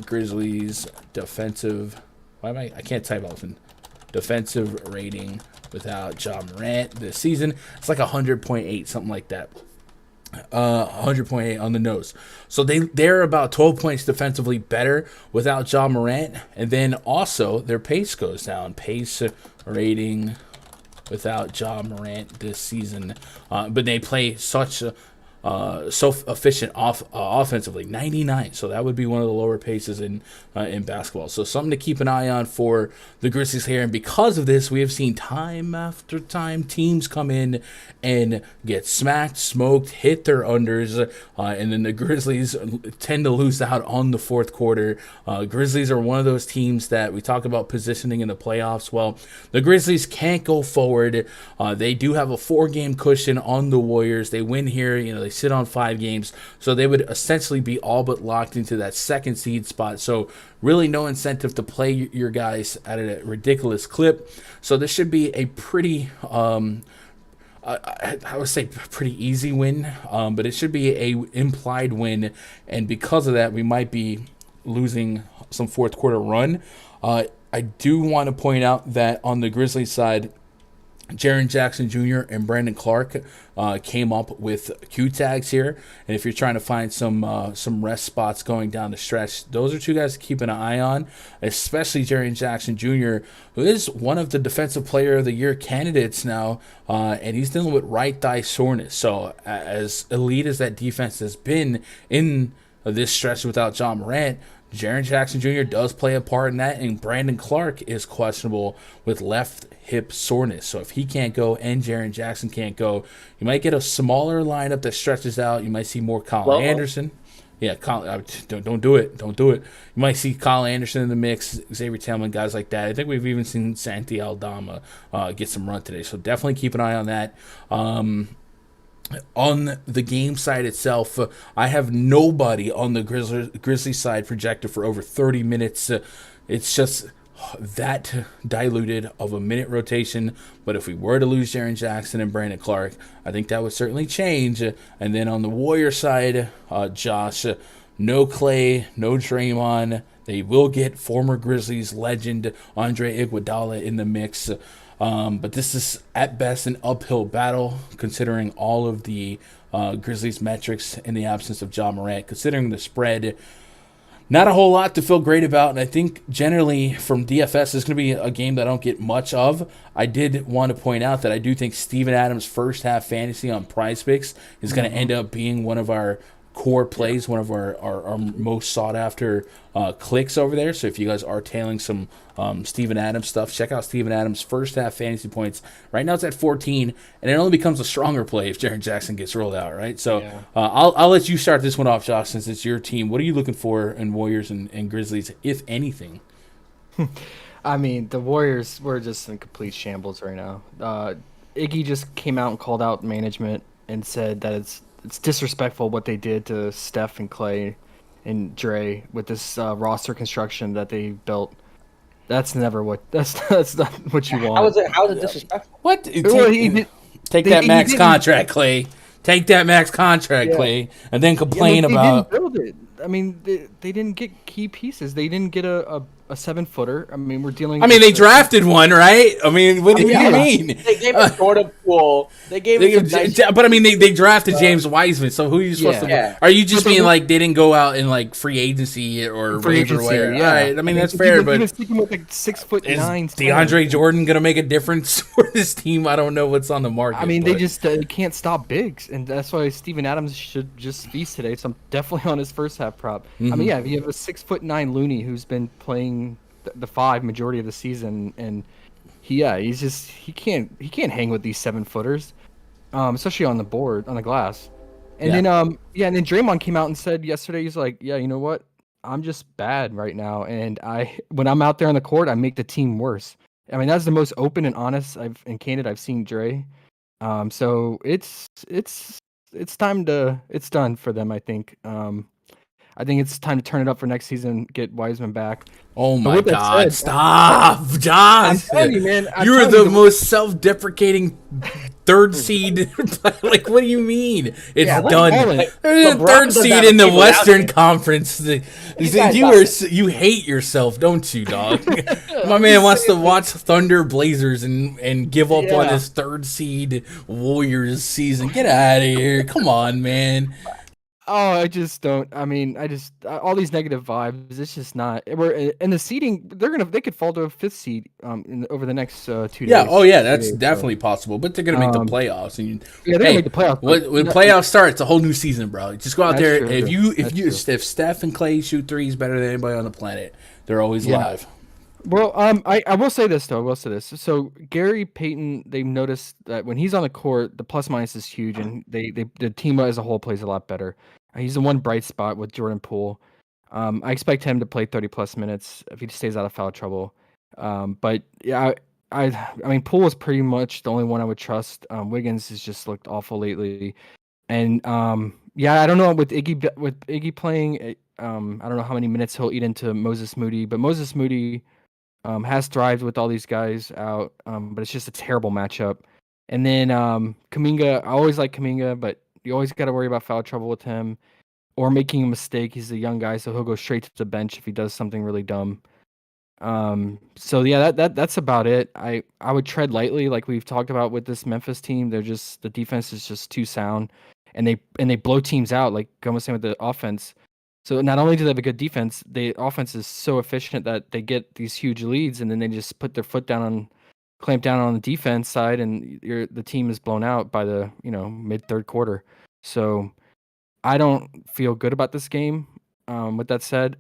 Grizzlies defensive. I can't type often. Defensive rating without Ja Morant this season. It's like 100.8, something like that. 100.8 on the nose. So they're about 12 points defensively better without Ja Morant. And then also their pace goes down. Pace rating without Ja Morant this season. But they play such so efficient offensively, 99. So that would be one of the lower paces in basketball. So something to keep an eye on for the Grizzlies here. And because of this, we have seen time after time teams come in and get smacked, smoked, hit their unders, and then the Grizzlies tend to lose out on the fourth quarter. Grizzlies are one of those teams that we talk about positioning in the playoffs. Well, the Grizzlies can't go forward. They do have a 4-game cushion on the Warriors. They win here, they sit on 5 games, so they would essentially be all but locked into that second seed spot. So really no incentive to play your guys at a ridiculous clip. So this should be a pretty I would say pretty easy win, but it should be a implied win, and because of that, we might be losing some fourth quarter run. I do want to point out that on the Grizzlies side, Jaren Jackson Jr. and Brandon Clark came up with Q tags here, and if you're trying to find some rest spots going down the stretch, those are 2 guys to keep an eye on, especially Jaren Jackson Jr., who is one of the Defensive Player of the Year candidates now, and he's dealing with right thigh soreness. So as elite as that defense has been in this stretch without Ja Morant, Jaren Jackson Jr. does play a part in that, and Brandon Clark is questionable with left hip soreness. So if he can't go and Jaren Jackson can't go, you might get a smaller lineup that stretches out. You might see more Kyle Anderson. Yeah, don't do it. Don't do it. You might see Kyle Anderson in the mix, Xavier Tillman, guys like that. I think we've even seen Santi Aldama get some run today. So definitely keep an eye on that. On the game side itself, I have nobody on the Grizzlies side projected for over 30 minutes. It's just that diluted of a minute rotation. But if we were to lose Jaren Jackson and Brandon Clark, I think that would certainly change. And then on the Warrior side, Josh, no Clay, no Draymond. They will get former Grizzlies legend Andre Iguodala in the mix. But this is at best an uphill battle considering all of the Grizzlies metrics in the absence of Ja Morant, considering the spread. Not a whole lot to feel great about, and I think generally from DFS, it's going to be a game that I don't get much of. I did want to point out that I do think Steven Adams' first half fantasy on PrizePicks is going to end up being one of our core plays, one of our most sought after clicks over there. So if you guys are tailing some Steven Adams stuff, check out Steven Adams' first half fantasy points. Right now it's at 14, and it only becomes a stronger play if Jaren Jackson gets rolled out, right? So I'll let you start this one off, Josh, since it's your team. What are you looking for in Warriors and Grizzlies, if anything? I mean, the Warriors were just in complete shambles right now. Iggy just came out and called out management and said that it's disrespectful what they did to Steph and Clay and Dre with this roster construction that they built. That's not what you want. How is it disrespectful? What? Take that max contract, Clay. Take that max contract, Clay, and then complain about. They didn't build it. I mean, they didn't get key pieces. They didn't get a 7-footer. I mean, we're dealing. I mean, they drafted one, right? I mean, what do you mean? They gave him Jordan Poole. They gave him but I mean, they drafted James Wiseman. So who are you supposed to? Yeah. Are you just being like they didn't go out in like free agency or waiver wire? Yeah, right. I mean that's fair, but speaking with like 6'9" is DeAndre Jordan gonna make a difference for this team? I don't know what's on the market. I mean, they just can't stop bigs, and that's why Steven Adams should just feast today. So I'm definitely on his first half prop. I mean, if you have a 6'9" Looney who's been playing the 5 majority of the season, and he can't hang with these 7-footers, especially on the glass. And then and then Draymond came out and said yesterday, he's like, yeah, you know what, I'm just bad right now, and when I'm out there on the court, I make the team worse. I mean, that's the most open and honest and candid I've seen Dre. So it's done for them, I think. I think it's time to turn it up for next season, get Wiseman back. Oh my God! Stop, Josh! I'm telling you, man. You're the most self-deprecating third seed. Like, what do you mean? It's done. Third seed in the Western Conference. You hate yourself, don't you, dog? My man wants to watch Thunder Blazers and give up on his third seed Warriors season. Get out of here! Come on, man. Oh, I just don't. I mean, all these negative vibes. It's just not. We're in the seeding. They could fall to a 5th seed over the next 2 days. Yeah. Oh, yeah. That's definitely possible. But they're gonna make the playoffs. And they're gonna make the playoffs. When playoffs start, it's a whole new season, bro. Just go out there. If Steph and Clay shoot threes better than anybody on the planet, they're always live. Well, I will say this though. So Gary Payton, they've noticed that when he's on the court, the plus minus is huge, and the team as a whole plays a lot better. He's the one bright spot with Jordan Poole. I expect him to play 30+ minutes if he stays out of foul trouble. But yeah, I mean, Poole is pretty much the only one I would trust. Wiggins has just looked awful lately, and I don't know with Iggy playing. I don't know how many minutes he'll eat into Moses Moody, but Moses Moody has thrived with all these guys out, but it's just a terrible matchup. And then Kuminga, I always like Kuminga, but you always got to worry about foul trouble with him or making a mistake. He's a young guy, so he'll go straight to the bench if he does something really dumb. So yeah, that's about it. I would tread lightly, like we've talked about with this Memphis team. The defense is just too sound, and they blow teams out, like Gomez was saying with the offense. So not only do they have a good defense, the offense is so efficient that they get these huge leads, and then they just put their foot down clamp down on the defense side, and the team is blown out by the mid third quarter. So I don't feel good about this game. With that said,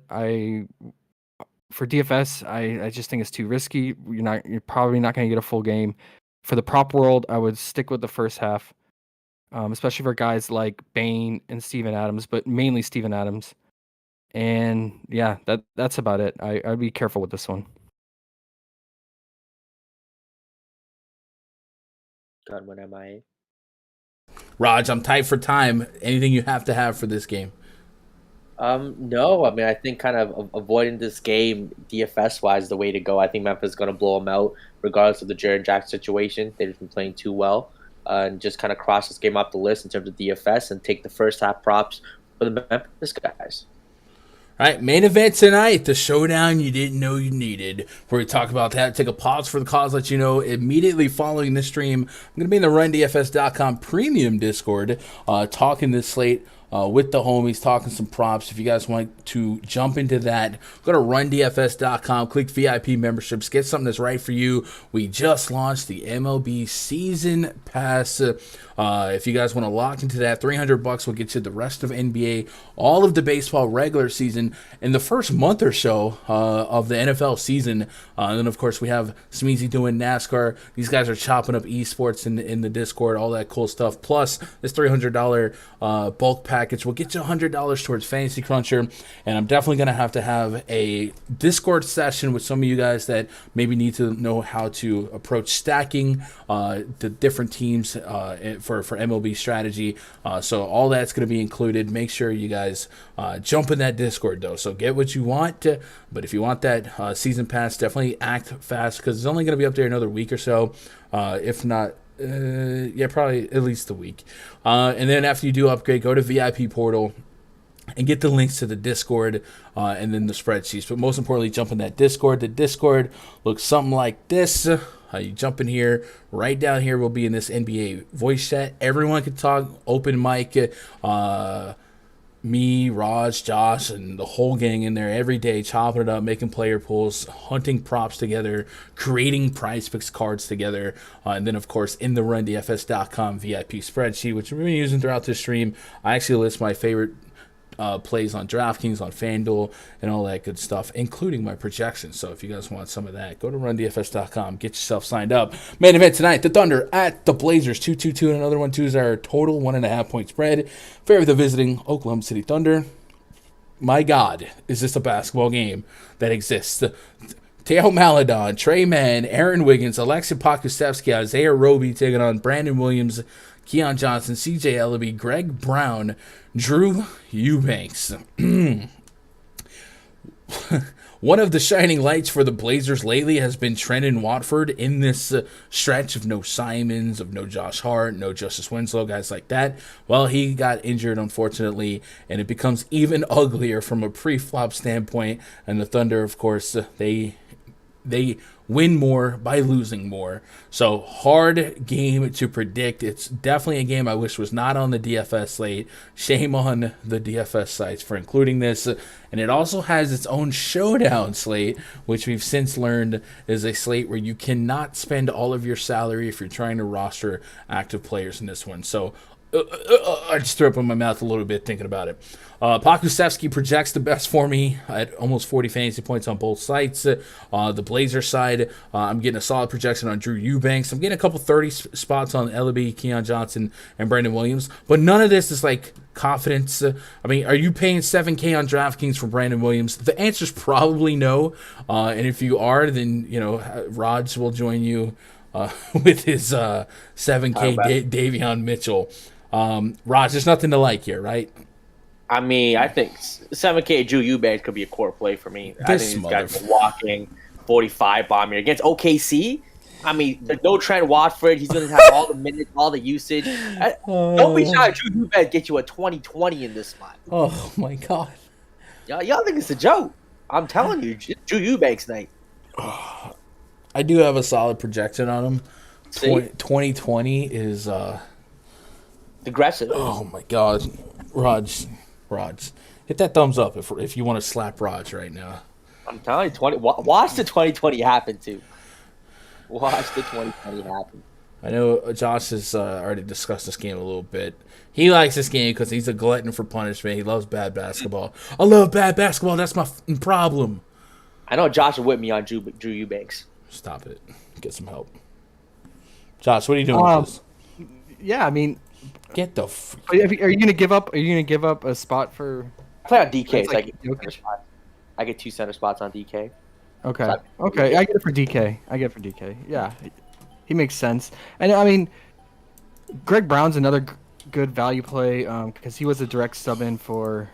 for DFS, I just think it's too risky. You're probably not going to get a full game. For the prop world, I would stick with the first half, especially for guys like Bane and Steven Adams, but mainly Steven Adams. And yeah, that's about it. I'd be careful with this one. God, when am I? Raj, I'm tight for time. Anything you have to have for this game? No, I mean, I think kind of avoiding this game DFS wise is the way to go. I think Memphis is going to blow them out regardless of the Jaren Jackson situation. They've been playing too well, and just kind of cross this game off the list in terms of DFS and take the first half props for the Memphis guys. All right, main event tonight, the showdown you didn't know you needed. Before we talk about that, take a pause for the cause, let you know immediately following this stream, I'm going to be in the RunDFS.com premium Discord talking this slate with the homies, talking some props. If you guys want to jump into that, go to RunDFS.com, click VIP memberships, get something that's right for you. We just launched the MLB Season Pass. If you guys want to lock into that, $300 will get you the rest of NBA, all of the baseball regular season, in the first month or so of the NFL season. And then, of course, we have Smeezy doing NASCAR. These guys are chopping up esports in the Discord, all that cool stuff. Plus, this $300 bulk package will get you $100 towards Fantasy Cruncher. And I'm definitely going to have a Discord session with some of you guys that maybe need to know how to approach stacking the different teams for MLB strategy. So all that's going to be included. Make sure you guys jump in that Discord, though. So get what you want. But if you want that season pass, definitely act fast because it's only going to be up there another week or so. If not, probably at least a week. And then after you do upgrade, go to VIP portal and get the links to the Discord and then the spreadsheets. But most importantly, jump in that Discord. The Discord looks something like this. You jump in here. Right down here will be in this NBA voice chat. Everyone can talk. Open mic. Me, Raj, Josh, and the whole gang in there every day, chopping it up, making player pools, hunting props together, creating PrizePicks cards together, and then, of course, in the RunDFS.com VIP spreadsheet, which we've been using throughout this stream. I actually list my favorite plays on DraftKings, on Fanduel, and all that good stuff, including my projections. So if you guys want some of that, go to RunDFS.com, get yourself signed up. Main event tonight, the Thunder at the Blazers, 2-2-2, and another one. 2 is our total 1.5 point spread. Favor the visiting Oklahoma City Thunder. My God, is this a basketball game that exists? Theo Maledon, Trey Mann, Aaron Wiggins, Alexei Pokusevski, Isaiah Roby taking on Brandon Williams, Keon Johnson, CJ Ellaby, Greg Brown, Drew Eubanks. One of the shining lights for the Blazers lately has been Trendon Watford in this stretch of no Simons, of no Josh Hart, no Justice Winslow, guys like that. Well, he got injured, unfortunately, and it becomes even uglier from a pre-flop standpoint. And the Thunder, of course, they win more by losing more. So hard game to predict. It's definitely a game I wish was not on the DFS slate. Shame on the DFS sites for including this. And it also has its own showdown slate, which we've since learned is a slate where you cannot spend all of your salary if you're trying to roster active players in this one. So I just threw up in my mouth a little bit thinking about it. Pokusevski projects the best for me at almost 40 fantasy points on both sites. The Blazer side, I'm getting a solid projection on Drew Eubanks. I'm getting a couple 30 spots on Ellaby, Keon Johnson, and Brandon Williams. But none of this is like confidence. I mean, are you paying $7K on DraftKings for Brandon Williams? The answer is probably no. And if you are, then Raj will join you with his 7K Davion Mitchell. Raj, there's nothing to like here, right? I mean, I think 7K Drew Eubanks could be a core play for me. I think he's got a walking 45 bomb here against OKC. I mean, there's no Trent Watford. He's going to have all the minutes, all the usage. Don't be shy. Drew Eubanks get you a 20-20 in this spot. Oh, my God. Y'all think it's a joke. I'm telling you, Drew Eubanks night. I do have a solid projection on him. 2020 is aggressive. Oh, my God. Raj, hit that thumbs up if you want to slap Raj right now. I'm telling you, watch the 2020 happen too. Watch the 2020 happen. I know Josh has already discussed this game a little bit. He likes this game because he's a glutton for punishment. He loves bad basketball. I love bad basketball. That's my problem. I know Josh will whip me on Drew Eubanks. Stop it. Get some help. Josh, what are you doing with this? Yeah, I mean, Get the. are you gonna give up? Are you gonna give up a spot for? I play on DK. It's So like Jokic? I get 2 center spots on DK. Okay. Okay. I get it for DK. Yeah, he makes sense. And I mean, Greg Brown's another good value play because he was a direct sub in for.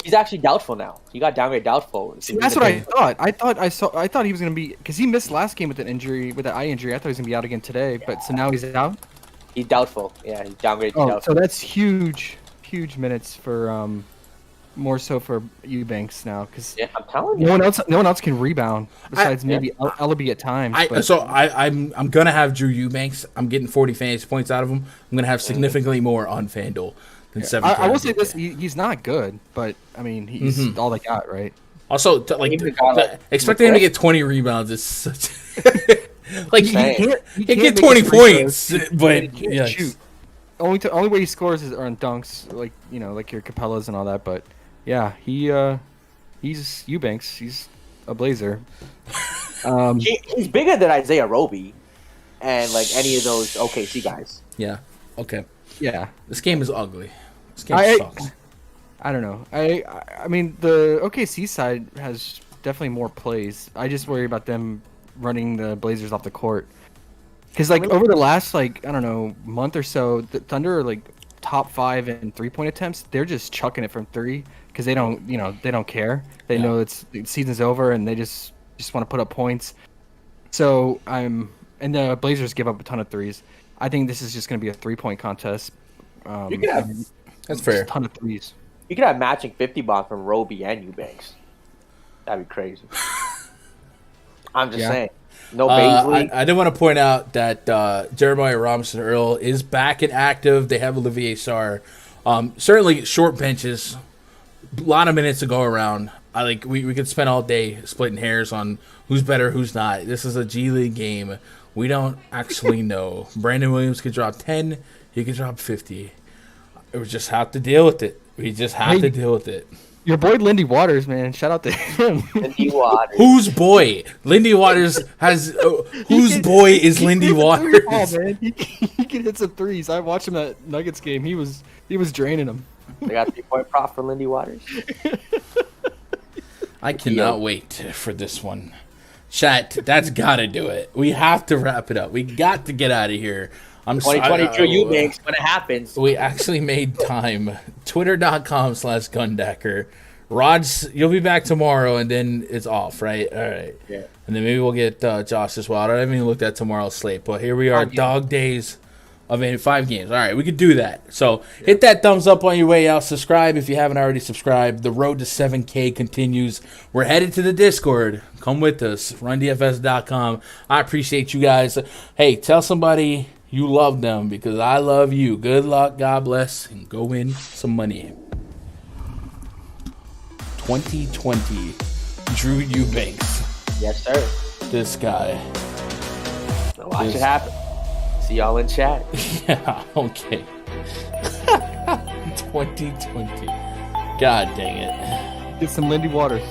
He's actually doubtful now. He got downgraded doubtful. See, that's what I thought. I thought he was gonna be because he missed last game with an injury, with an eye injury. I thought he was gonna be out again today, but so now he's out. He's doubtful. Yeah, he's downgraded to Oh, doubtful. so that's huge minutes for more so for Eubanks now because Yeah, I'm telling you. no one else can rebound besides maybe Ellaby at times. I'm gonna have Drew Eubanks. I'm getting 40 fantasy points out of him. I'm gonna have significantly more on FanDuel than 7. I will say this: he's not good, but I mean he's all they got, right? Also, expecting him to get 20 rebounds is such. Like he get 20 points, but he can't shoot. Only way he scores is on dunks, like like your Capellas and all that. But yeah, he's Eubanks. He's a Blazer. He's bigger than Isaiah Roby, and like any of those OKC guys. Yeah. Okay. Yeah. This game is ugly. This game sucks. I don't know. I mean the OKC side has definitely more plays. I just worry about them running the Blazers off the court. Because over the last month or so, the Thunder are top 5 in 3-point attempts. They're just chucking it from 3 because they don't care. They know the season's over and they just want to put up points. So and the Blazers give up a ton of threes. I think this is just going to be a 3-point contest. You could have That's fair. A ton of threes. You could have matching 50 bombs from Roby and Eubanks. That'd be crazy. I'm just saying. No Baisley. I did want to point out that Jeremiah Robinson Earl is back and active. They have Olivier Sarr. Certainly short benches, a lot of minutes to go around. We could spend all day splitting hairs on who's better, who's not. This is a G League game. We don't actually know. Brandon Williams could drop 10. He could drop 50. We just have to deal with it. We just have to deal with it. Your boy Lindy Waters, man. Shout out to him. Lindy Waters. Whose boy? Lindy Waters has. Whose boy is Lindy Waters? Man. He can hit some threes. I watched him that Nuggets game. He was draining them. They got 3-point prop for Lindy Waters. I cannot wait for this one. Chat, that's got to do it. We have to wrap it up. We got to get out of here. 2022 Eubanks when it happens. We actually made time. Twitter.com/Gundacker. Rod's, you'll be back tomorrow, and then it's off, right? All right. Yeah. And then maybe we'll get Josh as well. I haven't even looked at tomorrow's slate, but here we are, dog days of 5 games. All right, we could do that. So hit that thumbs up on your way out. Subscribe if you haven't already subscribed. The road to 7K continues. We're headed to the Discord. Come with us. RunDFS.com. I appreciate you guys. Hey, tell somebody you love them because I love you. Good luck. God bless. And go win some money. 2020. Drew Eubanks. Yes, sir. This guy. Watch it happen. See y'all in chat. Yeah, okay. 2020. God dang it. Get some Lindy Waters.